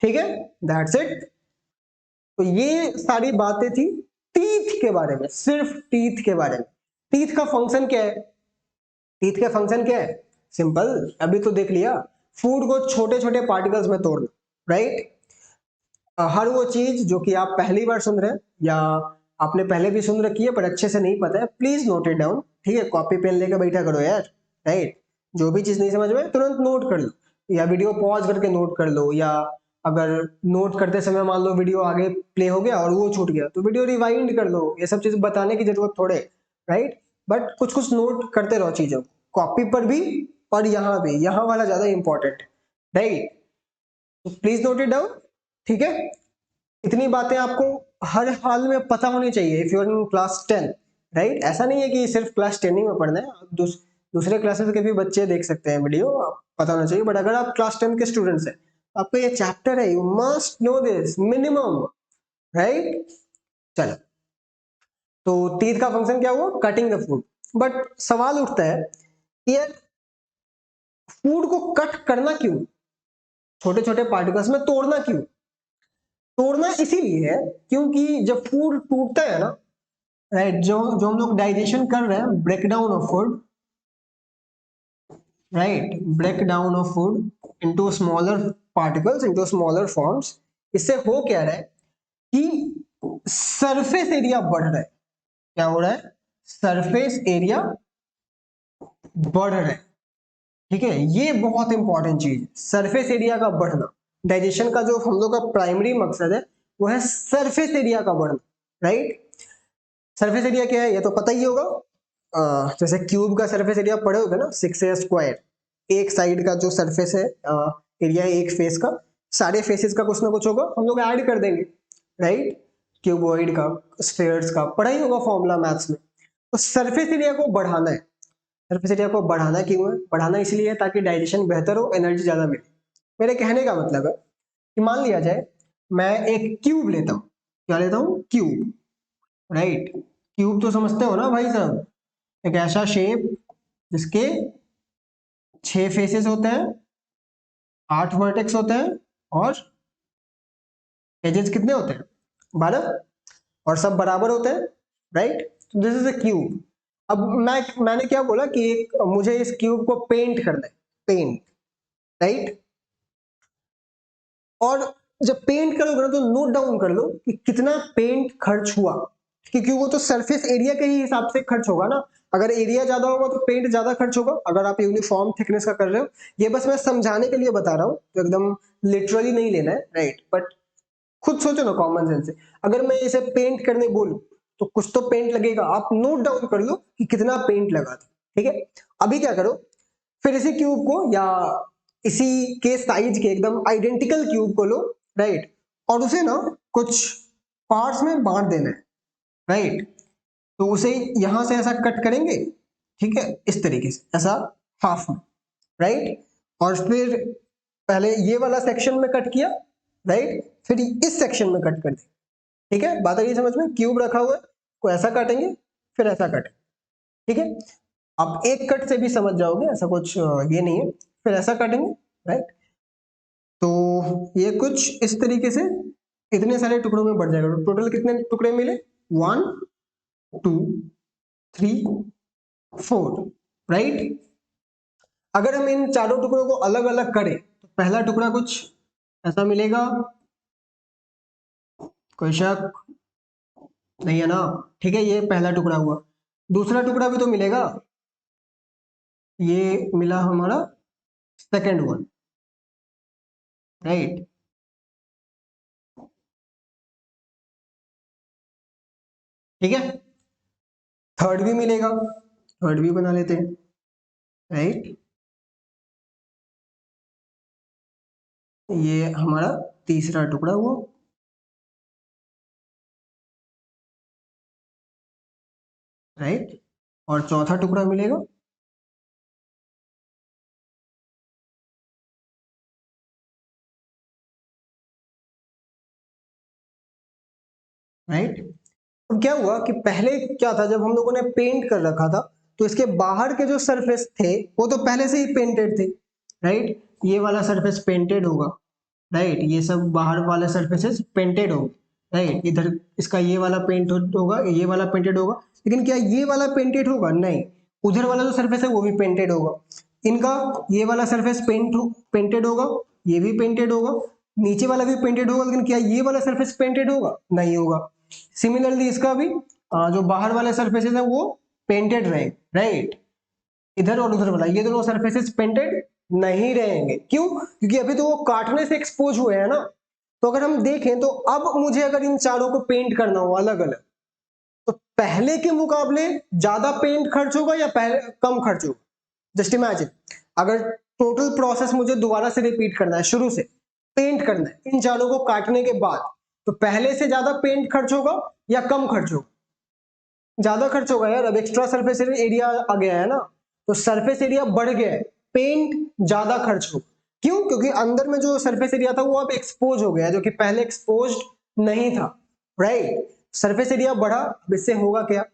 ठीक है, दैट्स इट। तो ये सारी बातें थी टीथ के बारे में, सिर्फ टीथ के बारे में। टीथ का फंक्शन क्या है, टीथ का फंक्शन क्या है, सिंपल, अभी तो देख लिया, फूड को छोटे छोटे पार्टिकल्स में तोड़ना, राइट। हर वो चीज जो कि आप पहली बार सुन रहे हैं या आपने पहले भी सुन रखी है पर अच्छे से नहीं पता है, प्लीज नोट इट डाउन, ठीक है, कॉपी पेन लेकर बैठा करो यार, राइट। जो भी चीज नहीं समझ में तुरंत नोट कर लो, या वीडियो पॉज करके नोट कर लो, या अगर नोट करते समय मान लो वीडियो आगे प्ले हो गया और वो छूट गया तो वीडियो रिवाइंड कर लो, ये सब चीज बताने की जरूरत थोड़े, राइट। बट कुछ कुछ नोट करते रहो चीजों, कॉपी पर भी और यहाँ भी, यहाँ वाला ज्यादा इंपॉर्टेंट, राइट। तो प्लीज नोट इट डाउन, ठीक है। इतनी बातें आपको हर हाल में पता होनी चाहिए if you are in class 10, right. ऐसा नहीं है कि सिर्फ क्लास 10 ही में पढ़ना है, दूसरे क्लासेस के भी बच्चे देख सकते हैं वीडियो, पता होना चाहिए। बट अगर आप क्लास 10 के स्टूडेंट्स हैं तो आपका ये चैप्टर है, you must know this minimum, right. चलो, तो टीथ का फंक्शन क्या हुआ, कटिंग द फूड। बट सवाल उठता है कि यार फूड को कट करना क्यों, छोटे छोटे पार्टिकल्स में तोड़ना क्यों। तोड़ना इसीलिए है क्योंकि जब फूड टूटता है ना, राइट, जो जो हम लोग डाइजेशन कर रहे हैं, break down of food, right, break down of food into smaller particles, into smaller forms, इससे हो क्या रहा है कि सरफेस एरिया बढ़ रहा है। क्या हो रहा है, सरफेस एरिया बढ़ रहा है, ठीक है। ये बहुत इंपॉर्टेंट चीज, सरफेस एरिया का बढ़ना। डाइजेशन का जो हम लोग का प्राइमरी मकसद है वो है सरफेस एरिया का बढ़ना, राइट। सरफेस एरिया क्या है ये तो पता ही होगा, जैसे क्यूब का सरफेस एरिया पढ़े होगे ना, 6a स्क्वायर, एक साइड का जो सरफेस है एरिया है एक फेस का, सारे फेसेस का कुछ ना कुछ होगा, हम लोग ऐड कर देंगे, राइट। क्यूबॉइड का, स्फीयर्स का पढ़ा ही होगा फॉर्मूला मैथ्स में। तो सरफेस एरिया को बढ़ाना है, सरफेस एरिया को बढ़ाना क्यों है, बढ़ाना इसलिए है ताकि डाइजेशन बेहतर हो, एनर्जी ज्यादा मिले। मेरे कहने का मतलब है कि मान लिया जाए मैं एक क्यूब लेता हूँ, क्या लेता हूँ, क्यूब, राइट। क्यूब तो समझते हो ना भाई साहब, एक ऐसा शेप जिसके 6 फेसेस होते हैं, 8 वर्टेक्स होते हैं, और एजेस कितने होते हैं 12, और सब बराबर होते हैं, राइट। तो दिस इज अ क्यूब। अब मैंने क्या बोला कि मुझे इस क्यूब को पेंट करना है, पेंट, राइट। और जब पेंट करोगे ना तो नोट डाउन कर लो कि कितना पेंट खर्च हुआ, क्योंकि वो तो सरफेस एरिया के ही हिसाब से खर्च होगा ना। अगर एरिया ज्यादा होगा तो पेंट ज्यादा खर्च होगा, अगर आप यूनिफॉर्म थिकनेस का कर रहे हो। ये बस मैं समझाने के लिए बता रहा हूँ, तो एकदम लिटरली नहीं लेना है, राइट। बट खुद सोचो ना कॉमन सेंस से, अगर मैं इसे पेंट करने बोलूं तो कुछ तो पेंट लगेगा, आप नोट डाउन कर लो कि कितना पेंट लगा था, ठीक है। अभी क्या करो, फिर इसी क्यूब को या इसी के साइज के एकदम आइडेंटिकल क्यूब को लो, राइट, और उसे ना कुछ पार्ट्स में बांट देना है, राइट। तो उसे यहां से ऐसा कट करेंगे, ठीक है, इस तरीके से ऐसा हाफ में, राइट। और फिर पहले ये वाला सेक्शन में कट किया, राइट, फिर इस सेक्शन में कट कर दिया, ठीक है। बात आ गई समझ में, क्यूब रखा हुआ है, को ऐसा काटेंगे फिर ऐसा काटेंगे, ठीक है। आप एक कट से भी समझ जाओगे, ऐसा कुछ ये नहीं है, फिर ऐसा काटेंगे, राइट। तो ये कुछ इस तरीके से इतने सारे टुकड़ों में बढ़ जाएगा। टोटल कितने टुकड़े मिले, 1 2 3 4, राइट। अगर हम इन चारों टुकड़ों को अलग अलग करें तो पहला टुकड़ा कुछ ऐसा मिलेगा, कोई शक नहीं है ना, ठीक है। ये पहला टुकड़ा हुआ, दूसरा टुकड़ा भी तो मिलेगा, ये मिला हमारा सेकंड वन, राइट। ठीक है, थर्ड भी मिलेगा, थर्ड भी बना लेते हैं, राइट। ये हमारा तीसरा टुकड़ा हुआ, राइट, और चौथा टुकड़ा मिलेगा राइट। अब क्या हुआ कि पहले क्या था, जब हम लोगों ने पेंट कर रखा था तो इसके बाहर के जो सरफेस थे वो तो पहले से ही पेंटेड थे, राइट। ये वाला सरफेस पेंटेड होगा, राइट, ये सब बाहर वाले सरफेसेस पेंटेड होंगे, राइट। इधर इसका ये वाला पेंट होगा, ये वाला पेंटेड होगा, लेकिन क्या ये वाला पेंटेड होगा? नहीं, उधर वाला जो सरफेस है वो भी पेंटेड होगा। इनका ये वाला सरफेस पेंटेड होगा, ये भी पेंटेड होगा, नीचे वाला भी पेंटेड होगा, लेकिन क्या ये वाला सरफेस पेंटेड होगा? नहीं होगा। सिमिलरली इसका भी जो बाहर वाले सरफेसेस है वो पेंटेड रहे, राइट। इधर और उधर वाला ये दोनों सरफेसेस पेंटेड नहीं रहेंगे। क्यों? क्योंकि अभी तो वो काटने से एक्सपोज हुए हैं ना। तो अगर हम देखें तो अब मुझे अगर इन चारों को पेंट करना हो अलग अलग, तो पहले के मुकाबले ज्यादा पेंट खर्च होगा या पहले कम खर्च होगा? जस्ट इमेजिन, अगर टोटल प्रोसेस मुझे दोबारा से रिपीट करना है, शुरू से पेंट करना है इन चारों को काटने के बाद, तो पहले से ज्यादा पेंट खर्च होगा या कम खर्च होगा? ज्यादा खर्च होगा यार, अब एक्स्ट्रा सरफेस एरिया आ गया है ना, तो सरफेस एरिया बढ़ गया है, पेंट ज्यादा खर्च होगा। क्यों? क्योंकि अंदर में जो सरफेस एरिया था वो अब एक्सपोज हो गया, जो कि पहले एक्सपोज नहीं था, राइट। सरफेस एरिया बढ़ा, अब इससे होगा क्या?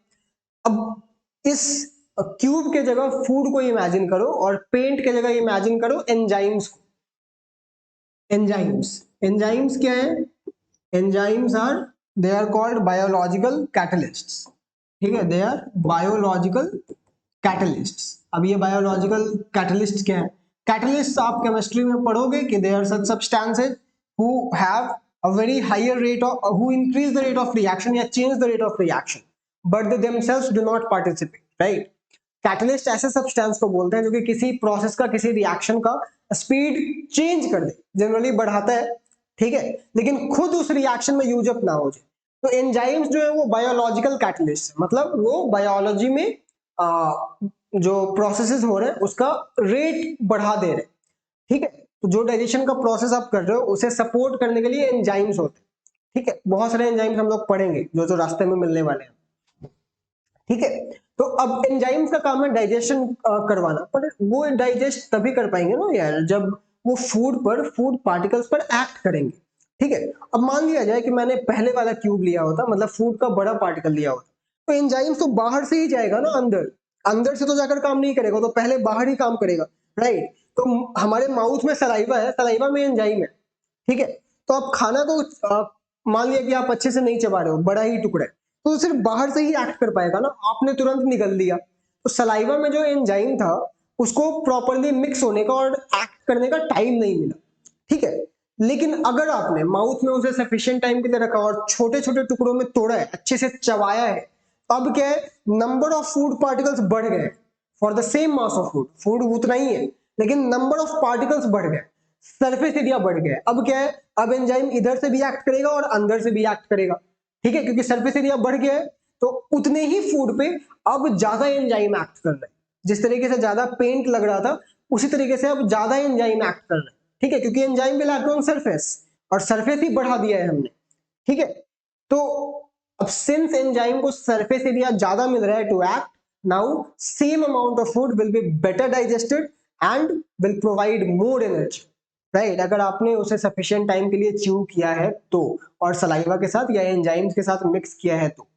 अब इस क्यूब के जगह फूड को इमेजिन करो और पेंट के जगह इमेजिन करो एंजाइम्स को। एंजाइम्स, एंजाइम्स क्या है? Enzymes are, they are called biological catalysts, ठीक है, दे आर बायोलॉजिकल कैटलिस्ट्स। अब ये बायोलॉजिकल कैटलिस्ट क्या है? कैटलिस्ट आप केमिस्ट्री में पढ़ोगे कि they are such substances who have a very higher rate of who increase the rate of reaction या change the rate of reaction but they themselves do not participate, right। Catalyst ऐसे substance को बोलते हैं जो कि किसी process का, किसी रिएक्शन का स्पीड चेंज कर दे, जनरली बढ़ाता है, ठीक है, लेकिन खुद उस रिएक्शन में यूज अप ना हो जाए। तो एंजाइम्स जो है वो बायोलॉजिकल कैटलिस्ट है, मतलब वो बायोलॉजी में जो प्रोसेसेस हो रहे हैं उसका रेट बढ़ा दे रहे हैं, ठीक है। तो जो डाइजेशन का प्रोसेस आप कर रहे हो उसे सपोर्ट करने के लिए एंजाइम्स होते हैं, ठीक है। बहुत सारे एंजाइम्स हम लोग पढ़ेंगे जो जो रास्ते में मिलने वाले हैं, ठीक है। तो अब एंजाइम्स का काम है डाइजेशन करवाना, पर वो डाइजेस्ट तभी कर पाएंगे ना यार जब वो फूड पार्टिकल्स पर एक्ट करेंगे, ठीक है। अब मान लिया जाए कि मैंने पहले वाला क्यूब लिया होता, मतलब फूड का बड़ा पार्टिकल लिया होता, तो एंजाइम्स तो बाहर से ही जाएगा ना अंदर, अंदर से तो जाकर काम नहीं करेगा, तो पहले बाहर ही काम करेगा, राइट। तो हमारे माउथ में सलाइवा है, सलाइवा में एंजाइम है, ठीक है। तो आप खाना को मान लिया कि आप अच्छे से नहीं चबा रहे हो, बड़ा ही टुकड़ा है, तो सिर्फ बाहर से ही एक्ट कर पाएगा ना, आपने तुरंत निगल दिया, तो सलाइवा में जो एंजाइम था उसको प्रॉपरली मिक्स होने का और एक्ट करने का टाइम नहीं मिला, ठीक है। लेकिन अगर आपने माउथ में उसे सफिशिएंट टाइम के लिए रखा और छोटे छोटे टुकड़ों में तोड़ा है, अच्छे से चबाया है, अब क्या है, नंबर ऑफ फूड पार्टिकल्स बढ़ गए for the same mass of food, food उतना ही है लेकिन नंबर ऑफ पार्टिकल्स बढ़ गए, सरफेस एरिया बढ़ गया। अब क्या है, अब एंजाइम इधर से भी एक्ट करेगा और अंदर से भी एक्ट करेगा, ठीक है, क्योंकि सरफेस एरिया बढ़ गया है, तो उतने ही फूड पे अब ज्यादा एंजाइम एक्ट कर रहे हैं। जिस तरीके से ज्यादा पेंट लग रहा था उसी तरीके से अब ज्यादा एंजाइम एक्ट कर रहे हैं, ठीक है, क्योंकि enzyme will act on surface और सरफेस ही बढ़ा दिया है हमने, ठीक है। तो अब सिंस एंजाइम को सरफेस एरिया ज्यादा मिल रहा है to act, now same amount of food will be better digested and will provide more energy, right. अगर आपने उसे सफिशिएंट टाइम के लिए च्यू किया है तो, और सलाइवा के साथ या एंजाइम्स के साथ मिक्स किया है तो,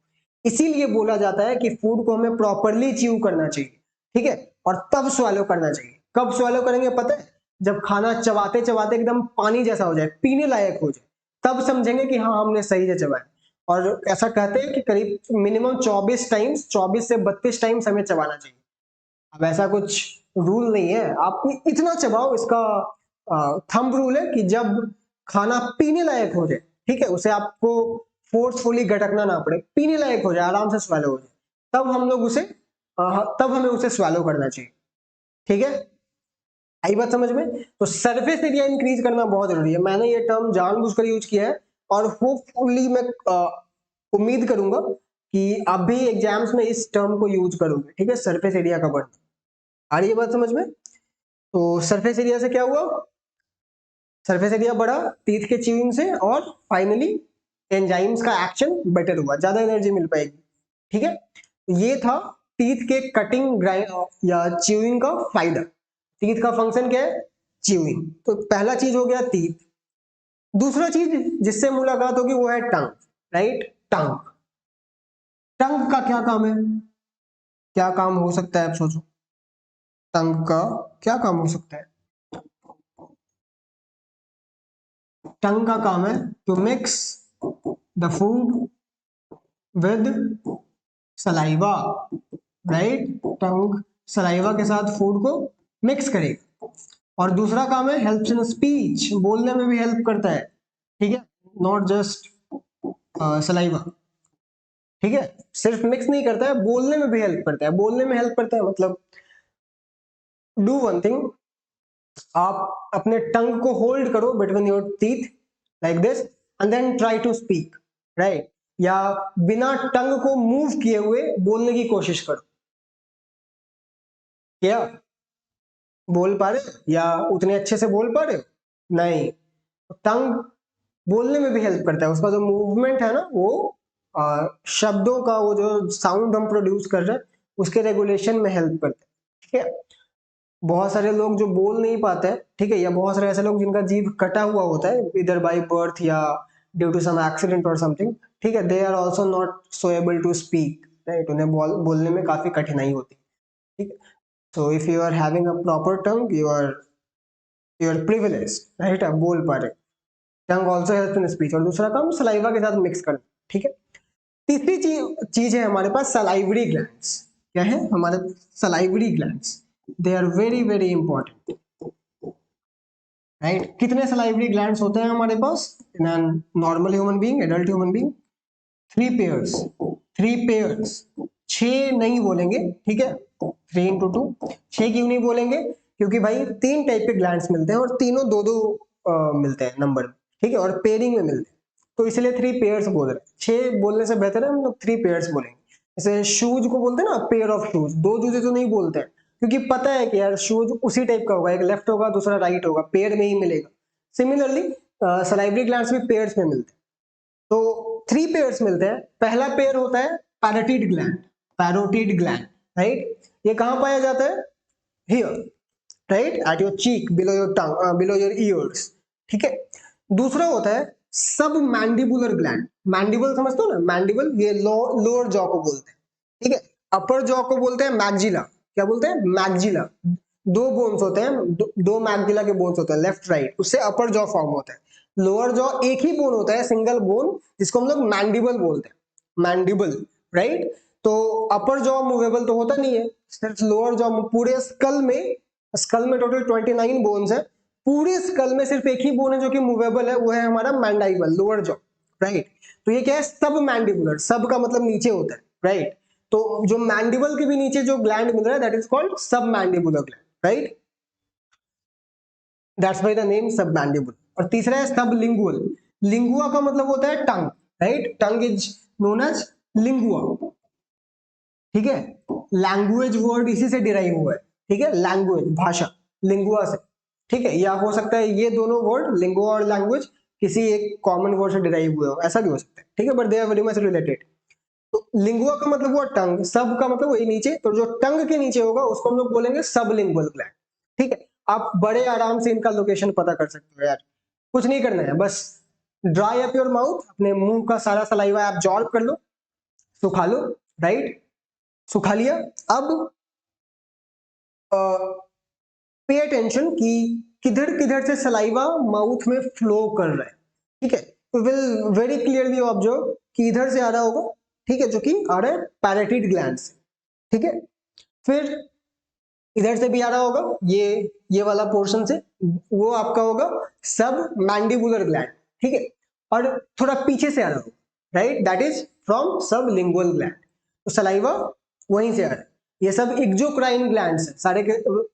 इसीलिए बोला जाता है कि फूड को हमें प्रॉपरली च्यू करना चाहिए, ठीक है, और तब स्वैलो करना चाहिए। कब स्वैलो करेंगे पता है? जब खाना चबाते चबाते एकदम पानी जैसा हो जाए, पीने लायक हो जाए, तब समझेंगे कि हाँ हमने सही से चबाया। और ऐसा कहते हैं कि करीब मिनिमम 24 टाइम्स, 24 से 32 टाइम्स हमें चबाना चाहिए। अब ऐसा कुछ रूल नहीं है, आप इतना चबाओ, इसका थंब रूल है कि जब खाना पीने लायक हो जाए, ठीक है, उसे आपको फोर्सफुली गटकना ना पड़े, पीने लायक हो जाए, आराम से स्वैलो हो जाए, तब हम लोग उसे तब हमें उसे स्वैलो करना चाहिए, ठीक है। आई बात समझ में? तो सरफेस एरिया इंक्रीज करना बहुत जरूरी है, मैंने ये टर्म जानबूझकर यूज किया है और होपफुली मैं उम्मीद करूंगा कि आप भी एग्जाम्स में इस टर्म को यूज करोगे, ठीक है, सरफेस एरिया का बढ़ना। आ रही है बात समझ में? तो सरफेस एरिया से क्या हुआ, सरफेस एरिया बढ़ा टीथ के च्यूइंग से, और फाइनली एंजाइम्स का एक्शन बेटर हुआ, ज्यादा एनर्जी मिल पाएगी, ठीक है। ये था टीथ के कटिंग या च्यूइंग का फायदा। टीथ का फंक्शन क्या है? च्यूइंग। तो पहला चीज हो गया टीथ। दूसरा चीज जिससे मुलाकात होगी वो है टंग, राइट? टंग। टंग का क्या काम है? क्या काम हो सकता है, आप सोचो। टंग का क्या काम हो सकता है? टंग का काम है to mix the food with saliva, right? Tongue saliva के साथ फूड को मिक्स करेगा। और दूसरा काम है हेल्प्स इन स्पीच, बोलने में भी हेल्प करता है, ठीक है? नॉट जस्ट सलाइवा, ठीक है? सिर्फ मिक्स नहीं करता है, बोलने में भी हेल्प करता है। बोलने में हेल्प करता है मतलब, डू वन थिंग, आप अपने टंग को होल्ड करो between your teeth like this and then try to speak, right? या बिना टंग को मूव किए हुए बोलने की कोशिश करो। क्या बोल पा रहे हो या उतने अच्छे से बोल पा रहे हो? नहीं। टंग बोलने में भी हेल्प करता है, उसका जो मूवमेंट है ना वो शब्दों का, वो जो साउंड हम प्रोड्यूस कर रहे हैं उसके रेगुलेशन में हेल्प करता है, ठीक है? बहुत सारे लोग जो बोल नहीं पाते हैं, ठीक है, या बहुत सारे ऐसे लोग जिनका जीभ कटा हुआ होता है इधर बाय बर्थ या ड्यू टू सम एक्सीडेंट और समथिंग, ठीक है, they are also not so able to speak, right? उन्हें बोलने में काफी कठिनाई होती है, ठीक है? So if you are having a proper tongue, you are privileged, right? आप बोल पा रहे। Tongue also helps in speech. और दूसरा काम सलाइवा के साथ मिक्स करना, ठीक है? तीसरी चीज है हमारे पास सलाइवरी ग्लैंड्स। क्या है हमारे? Salivary glands. They are very very important, right? कितने सलाइवरी ग्लैंड्स होते हैं हमारे पास in normal human being, adult human being? 3 pairs. 3 pairs. 6 नहीं बोलेंगे, ठीक है? 3 into 2, 6 क्यों नहीं बोलेंगे? क्योंकि भाई 3 टाइप के ग्लैंड्स मिलते हैं और तीनों दो दो मिलते हैं नंबर में, ठीक है? और पेयरिंग में मिलते हैं, तो इसलिए 3 पेयर्स बोल रहे हैं। 6 बोलने से बेहतर है हम लोग 3 पेयर्स बोलेंगे। जैसे शूज को बोलते हैं ना, पेयर ऑफ शूज, 2 जूते तो नहीं बोलते हैं, क्योंकि पता है कि यार शूज उसी टाइप का होगा, एक लेफ्ट होगा दूसरा राइट होगा, पेयर में ही मिलेगा। सिमिलरली सलाइवरी ग्लैंड्स भी पेयर्स में मिलते हैं। तो 3 पेयर्स मिलते हैं। पहला पेयर होता है parotid gland. Parotid gland, right? ये कहां पाया जाता है? Here, right? At your cheek, below your tongue, below your ears, ठीक है? दूसरा होता है सब मैंडिबुलर ग्लैंड। मैंडिबल समझते हो ना? मैंडिबल, ये लोअर जॉ को बोलते हैं, ठीक है? अपर जॉ को बोलते हैं मैग्जिला। क्या बोलते हैं? मैग्जिला। 2 बोन्स होते हैं, दो मैग्जिला के बोन्स होते हैं, लेफ्ट राइट, उससे अपर जॉ फॉर्म होता है। लोअर जॉ एक ही बोन होता है, सिंगल बोन, जिसको हम लोग मैंडिबल बोलते हैं, मैंडिबल, राइट? तो अपर जॉ मूवेबल तो होता नहीं है, सिर्फ लोअर जॉ। पूरे स्कल में टोटल 29 बोन्स है, पूरे स्कल में सिर्फ एक ही बोन है जो कि मूवेबल है, वो है हमारा मैंडाइबल, लोअर जॉ, राइट? तो ये क्या है? सब मैंडिबुलर। सब का मतलब नीचे होता है, राइट? तो जो मैंडिबल के भी नीचे जो ग्लैंड मिल रहा है दैट इज कॉल्ड सब mandibular gland, right? That's by the name सब मैंडिबुल। और तीसरा है सब लिंगुअल। लिंगुआ का मतलब होता है tongue, right? Tongue is known as lingua, ठीक है? लैंग्वेज वर्ड इसी से डिराइव हुआ है, ठीक है? लैंग्वेज, भाषा, लिंगुआ से, ठीक है? या हो सकता है ये दोनों वर्ड, लिंगुआ और लैंग्वेज, किसी एक कॉमन वर्ड से डिराइव हुए हो, ऐसा भी हो सकता है, ठीक है? But they are very much related. तो लिंगुआ का मतलब हुआ टंग, सब का मतलब वही नीचे, तो जो टंग के नीचे होगा उसको हम लोग बोलेंगे सबलिंगुअल ग्लैंड, ठीक है? आप बड़े आराम से इनका लोकेशन पता कर सकते हो यार, कुछ नहीं करना है, बस ड्राई अप योर माउथ, अपने मुंह का सारा सलाइवा एब्जॉर्ब कर लो, सुखा लो, राइट? सुखा लिया। अब पे अटेंशन कि किधर किधर से सलाइवा माउथ में फ्लो कर रहा है, ठीक है? तो विल वेरी क्लियरली ऑब्जर्व कि इधर से आ रहा होगा, ठीक है, जो कि आ रहा है पैरेटिड ग्लैंड से, ठीक है? फिर इधर से भी आ रहा होगा, ये वाला पोर्शन से, वो आपका होगा सब मैंडिबुलर ग्लैंड, ठीक है? और थोड़ा पीछे से आ रहा होगा, राइट? दैट इज फ्रॉम सब लिंगुअल ग्लैंड। तो सलाइवा वहीं से आ रहा है। ये सब एक्सोक्राइन ग्लैंड्स है सारे के,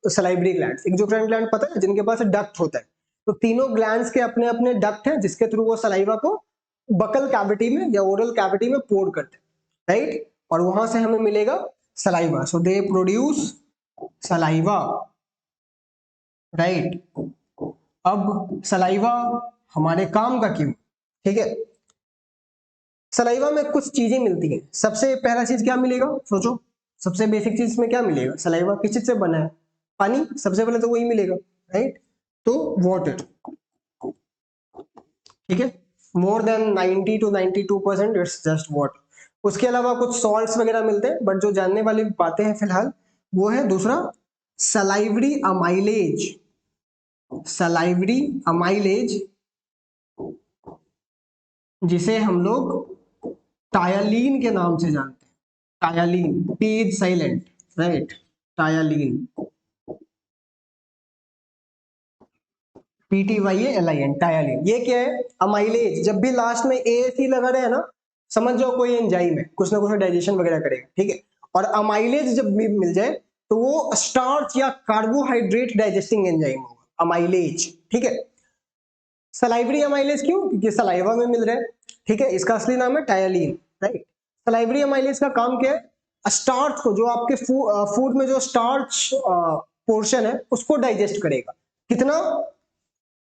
सलाइवरी ग्लैंड्स। एक्सोक्राइन ग्लैंड पता है, जिनके पास डक्ट होता है। तो तीनों ग्लैंड्स के अपने अपने डक्ट हैं, जिसके थ्रू वो सलाइवा को बकल कैविटी में या ओरल कैविटी में पोर करते हैं, राइट? और वहां से हमें मिलेगा saliva. So they produce saliva, right? अब सलाइवा हमारे काम का क्यों, ठीक है? सलाइवा में कुछ चीजें मिलती हैं। सबसे पहला चीज क्या मिलेगा, सोचो, सबसे बेसिक चीज में क्या मिलेगा? सलाइवा किस चीज से बना है? पानी, सबसे पहले तो वही मिलेगा, राइट? तो वाटर, ठीक है, more than 90 to 92% it's just water. उसके अलावा कुछ सॉल्ट्स वगैरह मिलते हैं, बट जो जानने वाली बातें हैं फिलहाल वो है दूसरा, सलाइवरी अमाइलेज। सलाइवरी अमाइलेज, जिसे हम लोग टायलीन के नाम से जानते हैं। टायलीन, T is silent, right? टायलीन, PTYALIN, टायलीन। ये क्या है? अमाइलेज। जब भी लास्ट में ASE लगा रहे हैं ना, समझ जाओ कोई एंजाइम है, कुछ ना कुछ डाइजेशन वगैरह करेगा, ठीक है? और अमाइलेज जब भी मिल जाए तो वो स्टार्च या कार्बोहाइड्रेट डाइजेस्टिंग एंजाइम होगा, अमाइलेज, ठीक है? सलाइवरी अमाइलेज क्यों? क्योंकि सलाइवा में मिल रहा है, ठीक है? इसका असली नाम है टायलीन, राइट? सलाइवरी अमाइलेज का काम क्या है? स्टार्च को, जो आपके फूड में जो स्टार्च पोर्शन है उसको डाइजेस्ट करेगा। कितना?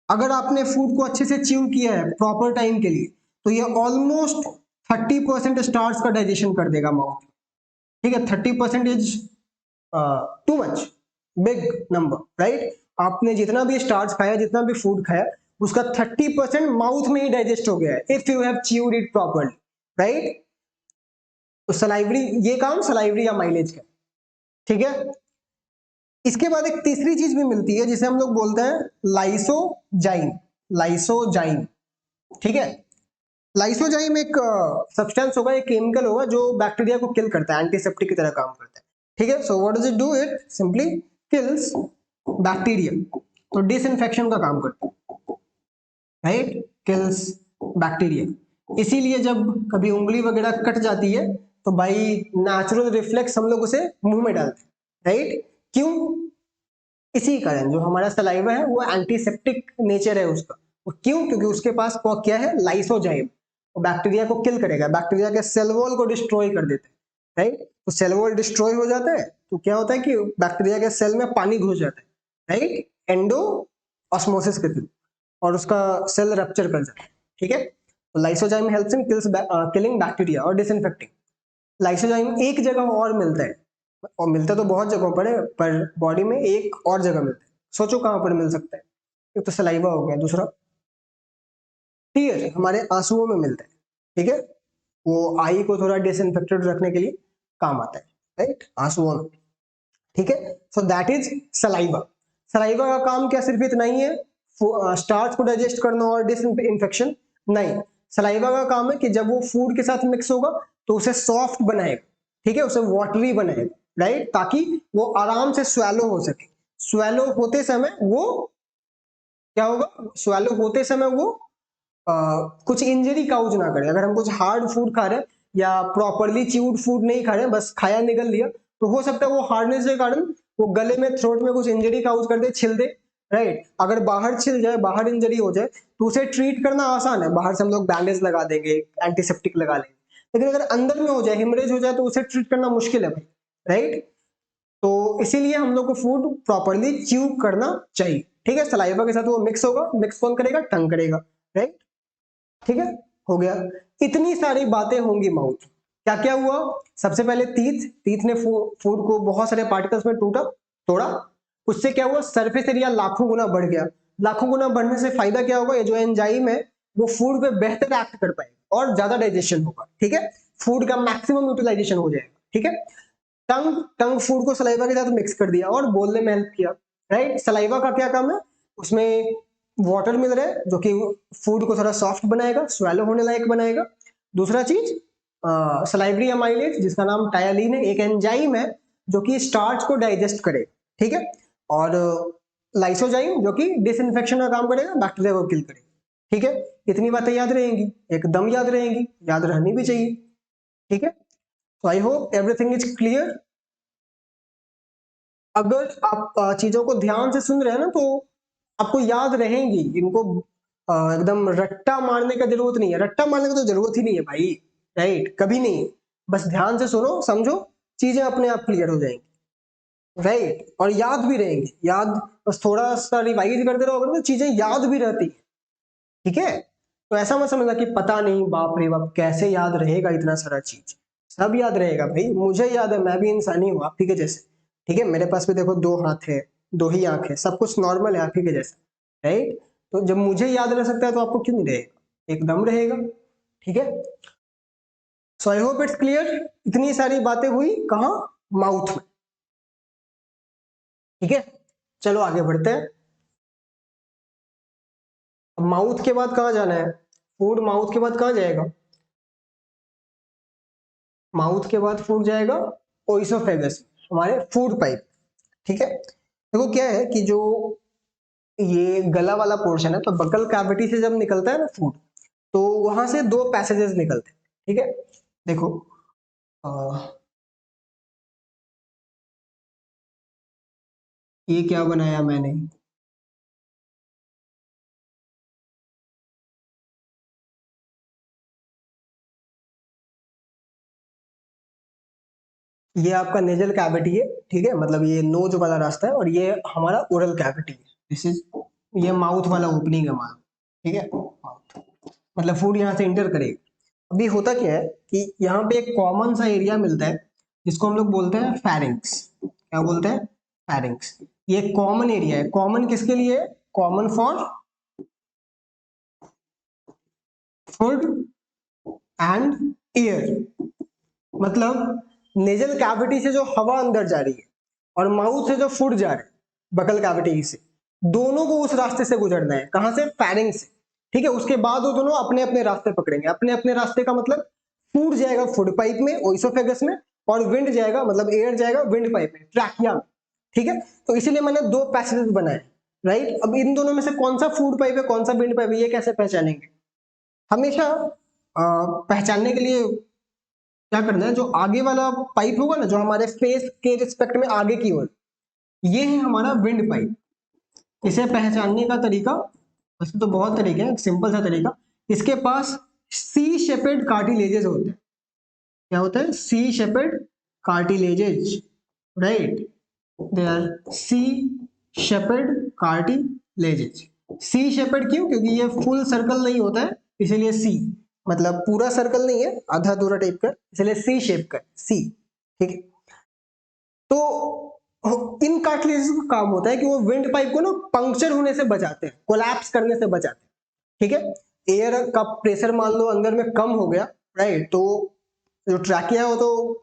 अगर आपने फूड को अच्छे से च्यू किया है प्रॉपर टाइम के लिए तो ये ऑलमोस्ट 30% स्टार्च का डाइजेशन कर देगा माउथ, ठीक है? 30% is too much, big number, right? आपने जितना भी स्टार्च खाया, जितना भी फूड खाया, उसका 30% माउथ में ही डाइजेस्ट हो गया है, if you have chewed it properly, right? तो सलाइवरी, ये काम सलाइवरी या माइलेज का, ठीक है? इसके बाद एक तीसरी चीज भी मिलती है जिसे हम लोग बोलते हैं लाइसोजाइम। लाइसोजाइम, ठीक है? लाइसोजाइम एक सब्सटेंस होगा, एक केमिकल होगा जो बैक्टीरिया को किल करता है, एंटीसेप्टिक की तरह काम करता है, ठीक है? So what does it do? It simply kills bacteria, तो डिसइंफेक्शन का काम करता है, राइट? Kills bacteria. इसीलिए जब कभी उंगली वगैरह कट जाती है तो भाई नेचुरल रिफ्लेक्स हम लोग उसे मुंह में डालते हैं, राइट? क्यों? इसी कारण जो हमारा सलाइवा है वो एंटीसेप्टिक नेचर है उसका। वो क्यों? क्योंकि उसके पास क्या है? लाइसोजाइम। वो बैक्टीरिया को किल करेगा, बैक्टीरिया के सेल वॉल को डिस्ट्रॉय कर देता है, राइट? तो सेल वॉल डिस्ट्रॉय हो जाता है तो क्या होता है कि बैक्टीरिया के सेल में पानी घुस जाता है, राइट? एंडो ऑस्मोसिस के थ्रू, और उसका सेल रप्चर कर जाता है, ठीक है? तो lysozyme helps in killing bacteria और डिसइंफेक्टिंग। लाइसोजाइम एक जगह और मिलता है, और मिलता तो बहुत जगहों पर है, पर बॉडी में एक और जगह मिलता है। सोचो कहां पर मिल सकता है? एक तो सलाइवा हो गया, दूसरा टीयर, हमारे आंसुओं में मिलता है, ठीक है? वो आई को थोड़ा डिसइंफेक्टेड रखने के लिए काम आता है, राइट? आंसुओं में, ठीक है? So that is saliva. Saliva का काम क्या सिर्फ इतना ही है, स्टार्च को डाइजेस्ट करना और डिसइंफेक्शन? नहीं, सलाइवा का काम है कि जब वो फूड के साथ मिक्स होगा तो उसे सॉफ्ट बनाएगा, ठीक है? उसे वाटरी बनाएगा, राइट? ताकि वो आराम से स्वेलो हो सके। स्वेलो होते समय वो क्या होगा? स्वेलो होते समय वो कुछ इंजरी काउज ना करे। अगर हम कुछ हार्ड फूड खा रहे हैं या प्रॉपरली च्यूड फूड नहीं खा रहे हैं, बस खाया निगल लिया, तो हो सकता है वो हार्डनेस के कारण वो गले में, थ्रोट में कुछ इंजरी काउज कर दे, छिल दे, राइट? अगर बाहर छिल जाए, बाहर इंजरी हो जाए तो उसे ट्रीट करना आसान है, बाहर से हम लोग बैंडेज लगा देंगे, एंटीसेप्टिक लगा लेंगे। लेकिन अगर अंदर में हो जाए, हिमरेज हो जाए, तो उसे ट्रीट करना मुश्किल है भाई, राइट? तो इसीलिए हम लोग को फूड प्रॉपरली च्यू करना चाहिए, ठीक है? सलाइवा के साथ वो मिक्स होगा, मिक्स कौन करेगा? टंग करेगा, राइट? ठीक है, हो गया। इतनी सारी बातें होंगी माउथ। क्या क्या हुआ? सबसे पहले तीत, तीत ने फूड को बहुत सारे पार्टिकल्स में टूटा, तोड़ा। उससे क्या हुआ? सरफेस एरिया लाखों गुना बढ़ गया। लाखों गुना बढ़ने से फायदा क्या होगा? ये जो एंजाइम है वो फूड पे बेहतर एक्ट कर पाएगा और ज्यादा डाइजेशन होगा, ठीक है? फूड का मैक्सिमम यूटिलाइजेशन हो जाएगा, ठीक है? टंग, टंग फूड को सलाइवा के साथ मिक्स कर दिया और बोलने में हेल्प किया, राइट? सलाइवा का क्या काम है? उसमें वाटर मिल रहा है जो कि फूड को थोड़ा सॉफ्ट बनाएगा, स्वेलो होने लायक बनाएगा। दूसरा चीज, सलाइवरी अमाइलेज, जिसका नाम टायलीन है, एक एंजाइम है जो कि स्टार्च को डाइजेस्ट करे, ठीक है? और लाइसोजाइम जो कि डिसइंफेक्शन का काम करेगा, बैक्टीरिया को किल करेगा, ठीक है? इतनी बातें याद रहेंगी, एकदम याद रहेंगी, याद रहनी भी चाहिए, ठीक है? तो I hope everything is clear. अगर आप चीजों को ध्यान से सुन रहे हैं ना तो आपको याद रहेंगी इनको। एकदम रट्टा मारने का जरूरत नहीं है, रट्टा मारने की तो जरूरत ही नहीं है भाई, राइट? कभी नहीं। बस ध्यान से सुनो, समझो, चीजें अपने आप क्लियर हो जाएंगी, राइट? और याद भी रहेंगी। याद, बस थोड़ा सा रिवाइज करते रहोगे तो चीजें याद भी रहती है, ठीक है? तो ऐसा मत समझना कि पता नहीं, बाप रे बाप कैसे याद रहेगा इतना सारा चीज। सब याद रहेगा भाई, मुझे याद है, मैं भी इंसान ही हूँ आप ही के जैसे। ठीक है, मेरे पास भी देखो 2 हाथ है, 2 ही आंख है, सब कुछ नॉर्मल है आप ही के जैसे, राइट। तो जब मुझे याद रह सकता है तो आपको क्यों नहीं रहेगा, एकदम रहेगा। ठीक है, so I hope it's clear. इतनी सारी बातें हुई कहाँ, माउथ में। ठीक है, चलो आगे बढ़ते हैं। माउथ के बाद कहाँ जाना है, फूड माउथ के बाद कहाँ जाएगा, माउथ के बाद फूड जाएगा ओइसोफेगस, हमारे फूड पाइप। ठीक है, देखो क्या है कि जो ये गला वाला पोर्शन है, तो बकल कैविटी से जब निकलता है ना फूड, तो वहां से 2 पैसेजेस निकलते हैं। ठीक है, देखो आ, ये क्या बनाया मैंने, ये आपका नेजल कैविटी है। ठीक है, मतलब ये नोज वाला रास्ता है, और ये हमारा ओरल कैविटी है। दिस इज, ये माउथ वाला ओपनिंग है हमारा। ठीक है, माउथ मतलब फूड यहाँ से इंटर करेगा। अभी होता क्या है कि यहाँ पे एक कॉमन सा एरिया मिलता है, जिसको हम लोग बोलते हैं फेरिंक्स। क्या बोलते हैं, फेरिंक्स। ये कॉमन एरिया है। कॉमन किसके लिए, common for food and air. मतलब नेजल कैविटी से जो हवा अंदर जा रही है, और माउथ से जो फूड जा रहा है बकल कैविटी से, दोनों को उस रास्ते से गुजरना है। कहां से, फैरिंग से। ठीक है, उसके बाद वो दोनों अपने अपने रास्ते पकड़ेंगे। अपने अपने रास्ते का मतलब फूड जाएगा फूड पाइप में, ओइसोफेगस में, और विंड जाएगा मतलब एयर जाएगा विंड पाइप में, ट्रैकिया में। ठीक है, तो इसीलिए मैंने 2 पैसेजेस बनाए, राइट। अब इन दोनों में से कौन सा फूड पाइप है कौन सा विंड पाइप है, ये कैसे पहचानेंगे। हमेशा पहचानने के लिए क्या करना है, जो आगे वाला पाइप होगा ना, जो हमारे फेस के रिस्पेक्ट में आगे की ओर, ये है हमारा विंड पाइप। इसे पहचानने का तरीका, वैसे तो बहुत तरीके हैं, एक सिंपल सा तरीका, इसके पास सी शेपेड कार्टिलेजेस होते हैं। क्या होता है, C shaped cartilages, right. They are C shaped cartilages. C shaped क्यों, क्योंकि ये फुल सर्कल नहीं होता है, इसीलिए सी, मतलब पूरा सर्कल नहीं है, आधा अधूरा टाइप का, इसलिए सी शेप का सी। ठीक है, तो इन कार्टिलेजेस का काम होता है कि वो विंड पाइप को ना पंक्चर होने से बचाते हैं, कोलैप्स करने से बचाते हैं। ठीक है, एयर का प्रेशर मान लो अंदर में कम हो गया, राइट, तो जो ट्रैकिया है वो तो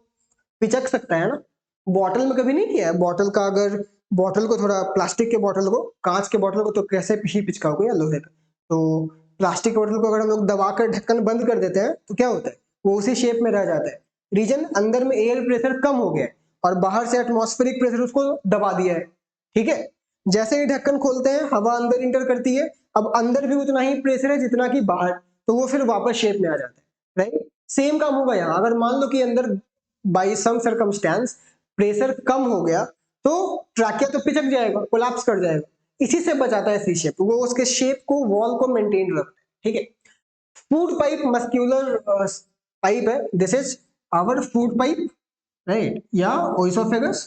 पिचक सकता है ना। बॉटल में कभी नहीं किया है, बॉटल का अगर, बॉटल को थोड़ा, प्लास्टिक के बॉटल को, कांच के बॉटल को तो कैसे ही पिचकाओगे, या लोहे का, तो प्लास्टिक के बॉटल को अगर हम लोग दबाकर ढक्कन बंद कर देते हैं तो क्या होता है, वो उसी शेप में रह जाता है। रीजन, अंदर में एयर प्रेशर कम हो गया है, और बाहर से एटमॉस्फेरिक प्रेशर उसको दबा दिया है। ठीक है, जैसे ही ढक्कन खोलते हैं हवा अंदर इंटर करती है, अब अंदर भी उतना ही प्रेशर है जितना कि बाहर, तो वो फिर वापस शेप में आ जाता है, राइट। सेम काम होगा यहाँ, अगर मान लो कि अंदर बाई सम सर्कमस्टेंस प्रेशर कम हो गया, तो ट्रैकिया तो पिचक जाएगा, कोलैप्स कर जाएगा। इसी से बचाता है सी शेप, वो उसके शेप को, वॉल को मेंटेन रखता है। ठीक है, फूड पाइप मस्क्यूलर पाइप है, this is our food pipe, right, या ओइसोफेगस।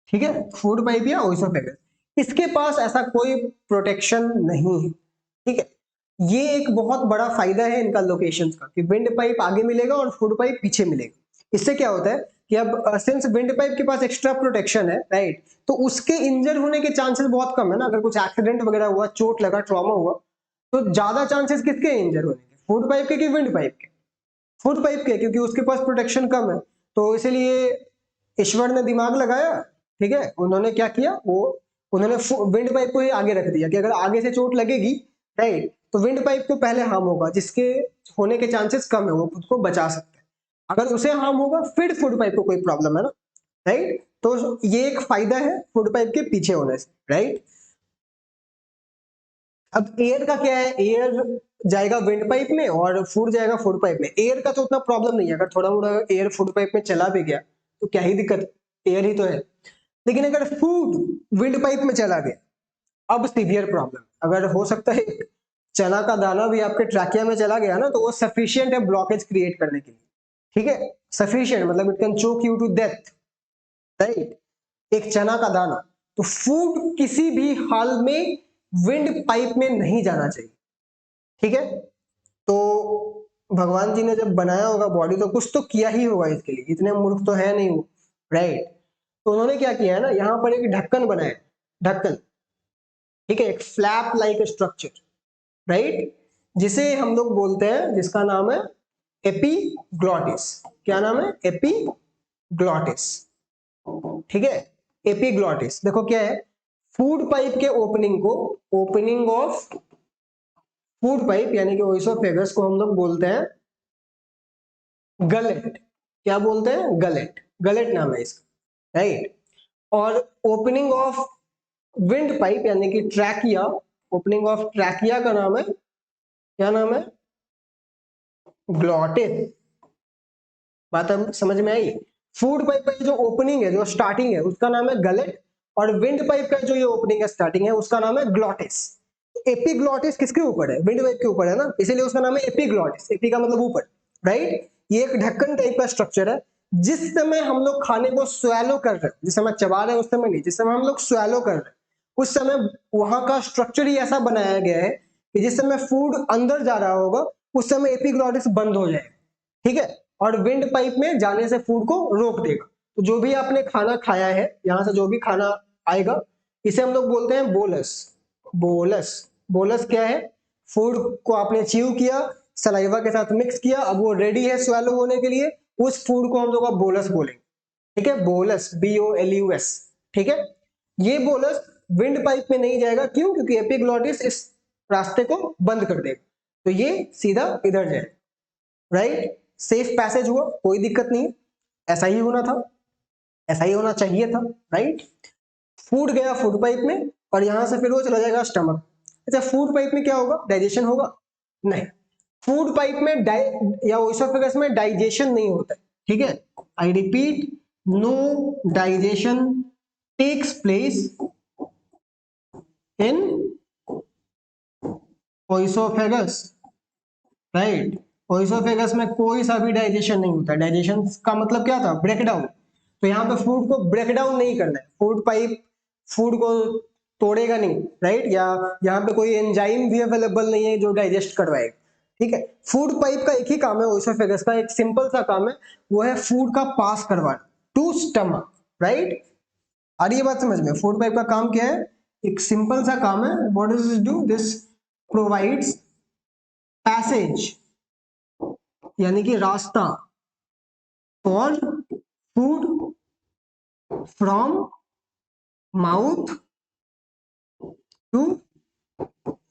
ठीक है, फूड पाइप या ओइसोफेगस, इसके पास ऐसा कोई प्रोटेक्शन नहीं है। ठीक है, ये एक बहुत बड़ा फायदा है इनका लोकेशंस का, कि विंड पाइप आगे मिलेगा और फूड पाइप पीछे मिलेगा। इससे क्या होता है कि अब सिंस विंड पाइप के पास एक्स्ट्रा प्रोटेक्शन है, राइट, तो उसके इंजर होने के चांसेस बहुत कम है ना। अगर कुछ एक्सीडेंट वगैरह हुआ, चोट लगा, ट्रॉमा हुआ, तो ज्यादा चांसेस किसके इंजर होने के, फूड पाइप के कि विंड पाइप के, फूड पाइप के, क्योंकि उसके पास प्रोटेक्शन कम है। तो इसलिए ईश्वर ने दिमाग लगाया, ठीक है, उन्होंने क्या किया, वो उन्होंने विंड पाइप को ही आगे रख दिया, कि अगर आगे से चोट लगेगी, राइट, तो विंड पाइप को पहले हार्म होगा, जिसके होने के चांसेस कम है, वो खुद को बचा सकता है। अगर उसे हार्म होगा फिर फूड पाइप को कोई प्रॉब्लम है ना, राइट। तो ये एक फायदा है फूड पाइप के पीछे होने से, राइट। अब एयर का क्या है, एयर जाएगा विंड पाइप में और फूड जाएगा फूड पाइप में। एयर का तो उतना प्रॉब्लम नहीं है, अगर थोड़ा मोड़ा एयर फूड पाइप में चला भी गया तो क्या ही दिक्कत, एयर ही तो है। लेकिन अगर फूड विंड पाइप में चला गया, अब सीवियर प्रॉब्लम। अगर हो सकता है चना का दाना भी आपके ट्रैकिया में चला गया ना, तो वो सफिशियंट है ब्लॉकेज क्रिएट करने के लिए। ठीक है, सफिशियंट मतलब it can choke you to death, right, एक चना का दाना। तो फूड किसी भी हाल में विंड पाइप में नहीं जाना चाहिए, ठीक है। तो भगवान जी ने जब बनाया होगा बॉडी तो कुछ तो किया ही होगा इसके लिए, इतने मूर्ख तो है नहीं वो, राइट। तो उन्होंने क्या किया है ना, यहाँ पर एक ढक्कन बनाया, ढक्कन, ठीक है, एक फ्लैप लाइक स्ट्रक्चर, राइट, जिसे हम लोग बोलते हैं, जिसका नाम है एपीग्लॉटिस। क्या नाम है? एपीग्लॉटिस, ठीक है। एपीग्लॉटिस देखो क्या है, फूड पाइप के ओपनिंग को, ओपनिंग ऑफ फूड पाइप यानी कि ओइसोफेगस को हम लोग बोलते हैं गलेट। क्या बोलते हैं? गलेट, गलेट नाम है इसका, राइट। और ओपनिंग ऑफ विंड पाइप यानी कि ट्रैकिया, ओपनिंग ऑफ ट्रैकिया का नाम है, क्या नाम है? ग्लॉटिस। बात अब समझ में आई? फूड पाइप का जो ओपनिंग है, जो स्टार्टिंग है, उसका नाम है गलेट, और विंड पाइप का जो ये ओपनिंग है, स्टार्टिंग है, उसका नाम है ग्लॉटिस। एपीग्लॉटिस किसके ऊपर है? विंड पाइप के ऊपर है ना, इसीलिए उसका नाम है एपीग्लॉटिस। एपी का मतलब ऊपर, राइट। ये एक ढक्कन टाइप का स्ट्रक्चर है। जिस समय हम लोग खाने को स्वैलो कर रहे हैं, जिस समय चबा रहे हैं उस समय नहीं, जिस समय हम लोग स्वैलो कर रहे हैं उस समय वहां का स्ट्रक्चर ही ऐसा बनाया गया है कि जिस समय फूड अंदर जा रहा होगा उस समय एपीग्लॉटिस बंद हो जाएगा, ठीक है, और विंड पाइप में जाने से फूड को रोक देगा। तो जो भी आपने खाना खाया है, यहां से जो भी खाना आएगा, इसे हम लोग बोलते हैं बोलस। बोलस, बोलस क्या है? फूड को आपने च्यू किया, सलाइवा के साथ मिक्स किया, अब वो रेडी है स्वैलो होने के लिए, उस फूड को हम लोग अब बोलस बोलेंगे, ठीक है। बोलस, BOLUS, ठीक है। ये बोलस विंड पाइप में नहीं जाएगा, क्यों? क्योंकि एपिग्लॉटिस इस रास्ते को बंद कर देगा, तो ये सीधा इधर जाएगा, राइट। सेफ पैसेज हुआ, कोई दिक्कत नहीं है, ऐसा ही होना था, ऐसा ही होना चाहिए था, राइट। फूड गया फूड पाइप में और यहां से फिर वो चला जाएगा स्टमक। अच्छा, फूड पाइप में क्या होगा? डाइजेशन होगा? नहीं, फूड पाइप में या ओइसोफेगस में डाइजेशन नहीं होता है, ठीक है। I repeat, no digestion takes place in oesophagus, right. Oesophagus में कोई सा भी डाइजेशन नहीं होता। डाइजेशन का मतलब क्या था? Break down. तो यहाँ पे फूड को ब्रेक डाउन नहीं करना है, फूड पाइप फूड को तोड़ेगा नहीं, राइट। या यहाँ पे कोई एंजाइम भी अवेलेबल नहीं है जो डाइजेस्ट करवाएगा, ठीक है। फूड पाइप का एक ही काम है, ओइसोफेगस का एक सिंपल सा काम है, वो है फूड का पास करवाना टू स्टमक, राइट। आ रही है बात समझ में? फूड पाइप का काम क्या है? एक सिंपल सा काम है। What does this do? This provides passage यानी कि रास्ता for food from mouth to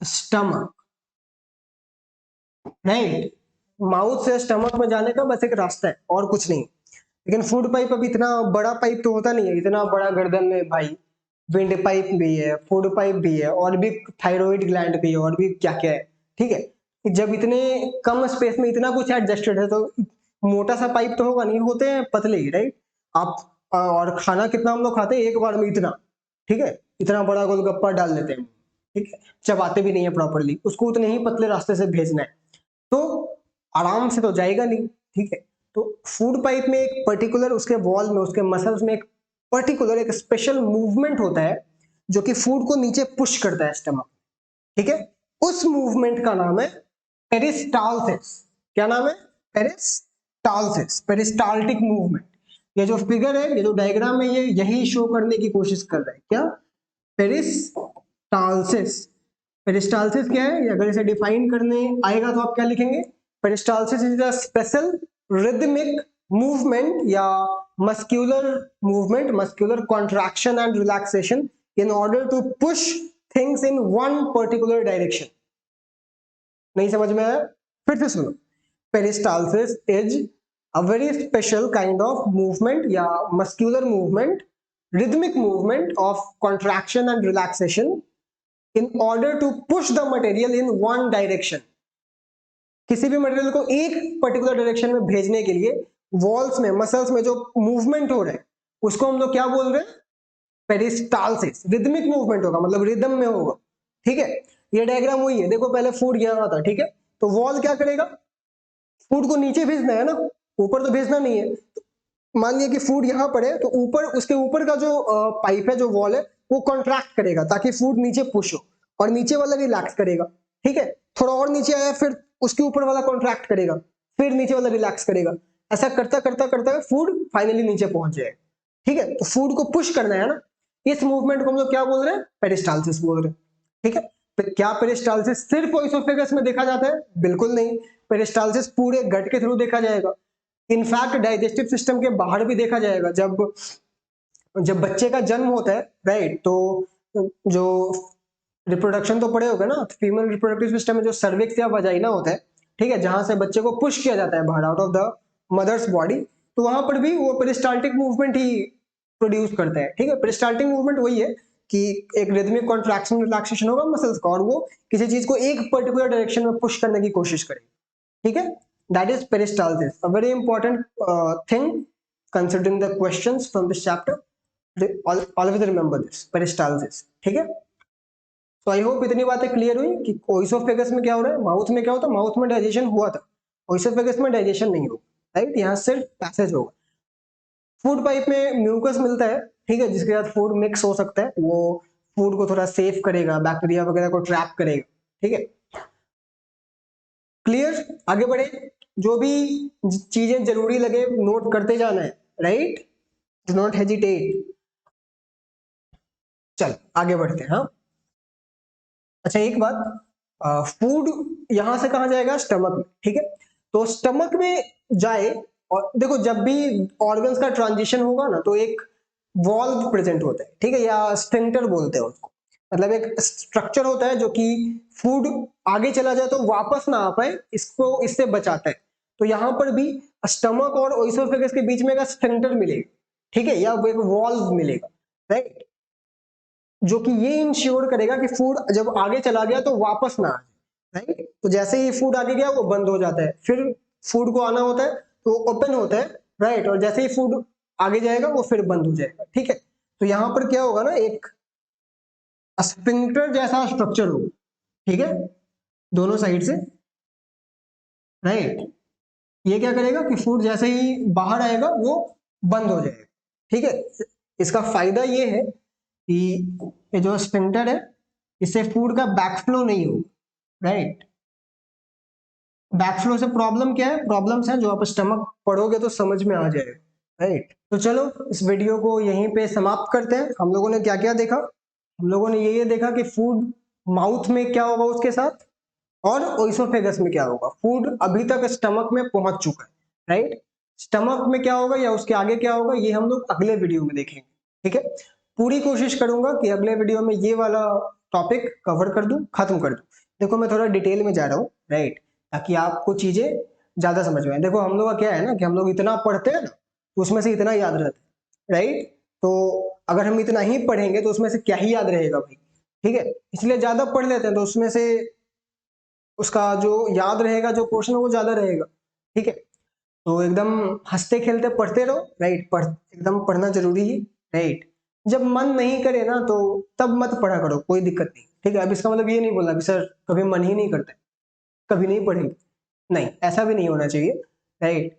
stomach, right. Mouth से स्टमक में जाने का बस एक रास्ता है और कुछ नहीं। लेकिन फूड पाइप अब इतना बड़ा पाइप तो होता नहीं है, इतना बड़ा गर्दन में भाई। विंड पाइप भी है, फूड पाइप भी है, और भी थायराइड ग्लैंड भी है, और भी क्या क्या है, ठीक है। जब इतने कम स्पेस में इतना कुछ एडजस्टेड है तो मोटा सा पाइप तो होगा नहीं, होते हैं पतले ही, राइट। आप और खाना कितना हम लोग खाते हैं एक बार में? इतना, ठीक है, इतना बड़ा गोलगप्पा डाल देते हैं, ठीक है, चबाते भी नहीं है प्रॉपरली, उसको उतने ही पतले रास्ते से भेजना है, तो आराम से तो जाएगा नहीं, ठीक है। तो फूड पाइप में एक पर्टिकुलर उसके वॉल में, उसके मसल्स में एक पर्टिकुलर एक स्पेशल मूवमेंट होता है जो कि फूड को नीचे पुश करता है स्टमक, ठीक है। उस मूवमेंट का नाम है पेरिस्टालसिस। क्या नाम है? Peristalsis, peristaltic movement. ये जो फिगर है, ये जो डायग्राम है, ये यही शो करने की कोशिश कर रहा है, क्या? पेरिस्टालसिस। पेरिस्टालसिस क्या है? अगर इसे डिफाइन करने आएगा तो आप क्या लिखेंगे? Peristalsis is a special rhythmic movement या muscular movement, muscular contraction and relaxation in order to push things in one particular direction. नहीं समझ में आया? फिर से सुनो। Peristalsis is a very special kind of movement या muscular movement, rhythmic movement of contraction and relaxation in order to push the material in one direction. किसी भी मटेरियल को एक पर्टिकुलर डायरेक्शन में भेजने के लिए वॉल्स में, मसल्स में जो मूवमेंट हो रहा है उसको हम लोग क्या बोल रहे हैं? पेरिस्टालसिस। रिदमिक मूवमेंट होगा, मतलब रिदम में होगा, ठीक है। ये डायग्राम वही है, देखो पहले फूड यहाँ था, ठीक है, तो वॉल क्या करेगा? फूड को नीचे भेजना है ना, ऊपर तो भेजना नहीं है। तो मान लिया कि फूड यहाँ पर है, तो ऊपर, उसके ऊपर का जो पाइप है, जो वॉल है, वो कॉन्ट्रैक्ट करेगा ताकि फूड नीचे पुश हो, और नीचे वाला रिलैक्स करेगा, ठीक है, थोड़ा और नीचे आया फिर उसके ऊपर वाला कॉन्ट्रैक्ट करेगा, फिर नीचे वाला रिलैक्स करेगा, ऐसा करता करता करता फूड फाइनली नीचे पहुंच जाएगा, ठीक है। तो फूड को पुश करना है ना, इस मूवमेंट को हम लोग क्या बोल रहे हैं, पेरिस्टाल्सिस बोल रहे हैं, ठीक है। क्या पेरिस्टाल्सिस सिर्फ ओइसोफेगस में देखा जाता है, बिल्कुल नहीं, पेरिस्टाल्सिस पूरे गट के थ्रू देखा जाएगा, इनफैक्ट डाइजेस्टिव सिस्टम के बाहर भी देखा जाएगा। जब जब बच्चे का जन्म होता है, राइट, तो जो रिप्रोडक्शन तो पढ़े होगा ना, फीमेल रिप्रोडक्टिव सिस्टम में जो सर्विक्स या वजाइना होता है, ठीक है, जहां से बच्चे को पुश किया जाता है बाहर out of the mother's body, तो वहां पर भी वो पेरिस्टाल्टिक मूवमेंट ही प्रोड्यूस करता है, ठीक है। पेरिस्टाल्टिक मूवमेंट वही है कि एक रिदमिक कॉन्ट्रैक्शन रिलैक्सेशन होगा मसल्स का, और वो किसी चीज को एक पर्टिकुलर डायरेक्शन में पुश करने की कोशिश करेगी, ठीक है। That is peristalsis, a very important thing considering the questions from this chapter. Always remember this, peristalsis, ठीक है। तो आई होप इतनी बातें क्लियर हुई कि ओइसोफेगस में क्या हो रहा है, माउथ में क्या होता है, माउथ में डाइजेशन हुआ था, ओइसोफेगस में डाइजेशन नहीं होगा, राइट, यहाँ सिर्फ पैसेज होगा। फूड पाइप में म्यूकस मिलता है, ठीक है, जिसके साथ फूड मिक्स हो सकता है, वो फूड को थोड़ा सेफ करेगा, बैक्टीरिया वगैरह को ट्रैप करेगा, ठीक है। क्लियर, आगे बढ़े, जो भी चीजें जरूरी लगे नोट करते जाना है, राइट, डू नॉट हेजिटेट। चल आगे बढ़ते हैं, हाँ। अच्छा एक बात, फूड यहां से कहा जाएगा, स्टमक में, ठीक है। तो स्टमक में जाए, और देखो जब भी ऑर्गन्स का ट्रांजिशन होगा ना, तो एक वॉल्व प्रेजेंट होता है, ठीक है, या स्फिंक्टर बोलते हैं उसको, मतलब एक स्ट्रक्चर होता है जो कि फूड आगे चला जाए तो वापस ना आ पाए, इसको इससे बचाता है। तो यहां पर भी स्टमक और ओइसोफेगस के बीच में एक स्फिंक्टर मिलेगा, ठीक है, या एक वॉल्व मिलेगा, राइट, जो कि ये इंश्योर करेगा कि फूड जब आगे चला गया तो वापस ना आए, राइट। तो जैसे ही फूड आगे गया वो बंद हो जाता है, फिर फूड को आना होता है तो ओपन होता है, राइट, और जैसे ही फूड आगे जाएगा वो फिर बंद हो जाएगा, ठीक है। तो यहां पर क्या होगा ना, एक स्फिंक्टर जैसा स्ट्रक्चर होगा, ठीक है, दोनों साइड से, राइट। ये क्या करेगा कि फूड जैसे ही बाहर आएगा वो बंद हो जाएगा, ठीक है। इसका फायदा ये है कि ये जो स्फिंक्टर है, इससे फूड का बैकफ्लो नहीं हो, राइट। बैकफ्लो से प्रॉब्लम क्या है, प्रॉब्लम्स है जो आप स्टमक पढ़ोगे तो समझ में आ जाएगा, राइट। तो चलो इस वीडियो को यहीं पे समाप्त करते हैं। हम लोगों ने क्या क्या देखा, हम लोगों ने ये देखा कि फूड माउथ में क्या होगा उसके साथ, और ओइसोफेगस में क्या होगा। फूड अभी तक स्टमक में पहुंच चुका है, राइट। स्टमक में क्या होगा या उसके आगे क्या होगा, ये हम लोग अगले वीडियो में देखेंगे, ठीक है। पूरी कोशिश करूंगा कि अगले वीडियो में ये वाला टॉपिक कवर कर दूं, खत्म कर दूं। देखो मैं थोड़ा डिटेल में जा रहा हूँ, राइट, ताकि आपको चीजें ज्यादा समझ में आए। देखो हम लोग का क्या है ना कि हम लोग इतना पढ़ते हैं ना, तो उसमें से इतना याद रहता है, राइट। तो अगर हम इतना ही पढ़ेंगे तो उसमें से क्या ही याद रहेगा भाई, ठीक है। इसलिए ज्यादा पढ़ लेते हैं तो उसमें से उसका जो याद रहेगा, जो पोर्शन है वो ज्यादा रहेगा, ठीक है। तो एकदम हंसते खेलते पढ़ते रहो, राइट, एकदम पढ़ना जरूरी है, राइट। जब मन नहीं करे ना तो तब मत पढ़ा करो, कोई दिक्कत नहीं, ठीक है। अब इसका मतलब ये नहीं बोलना कि सर कभी मन ही नहीं करता, कभी नहीं पढ़ेंगे, नहीं, ऐसा भी नहीं होना चाहिए, राइट।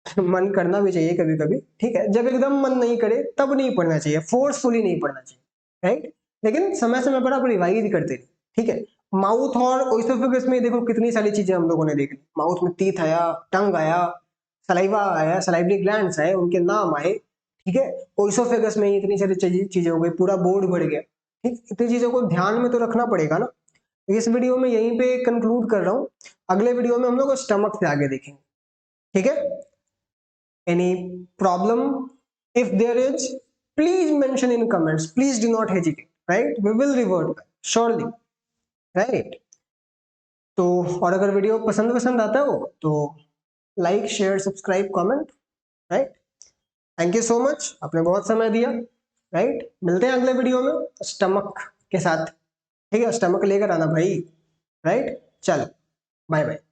मन करना भी चाहिए कभी कभी, ठीक है। जब एकदम मन नहीं करे तब नहीं पढ़ना चाहिए, फोर्सफुली नहीं पढ़ना चाहिए, राइट। लेकिन समय समय पर आप रिवाइज करते रहिए, ठीक है। माउथ और ओइसोफेगस में देखो कितनी सारी चीजें हम लोगों ने देखी, माउथ में टीथ आया, टंग आया, सलाइवा आया, सलाइवरी ग्लैंड्स आए, उनके नाम आए, ठीक है। ओइसोफेगस में इतनी सारी चीजें हो गई, पूरा बोर्ड बढ़ गया, ठीक। इतनी चीजों को ध्यान में तो रखना पड़ेगा ना। इस वीडियो में यहीं पे कंक्लूड कर रहा हूँ, अगले वीडियो में हम लोग स्टमक से आगे देखेंगे, ठीक है। Any problem, if there is, please mention in comments, please do not hesitate, right, we will revert back surely, right। तो और अगर वीडियो पसंद आता हो तो like share subscribe comment, right. Thank you so much, आपने बहुत समय दिया, राइट। मिलते हैं अगले वीडियो में स्टमक के साथ, ठीक है। स्टमक लेकर आना भाई, राइट। चलो बाय बाय।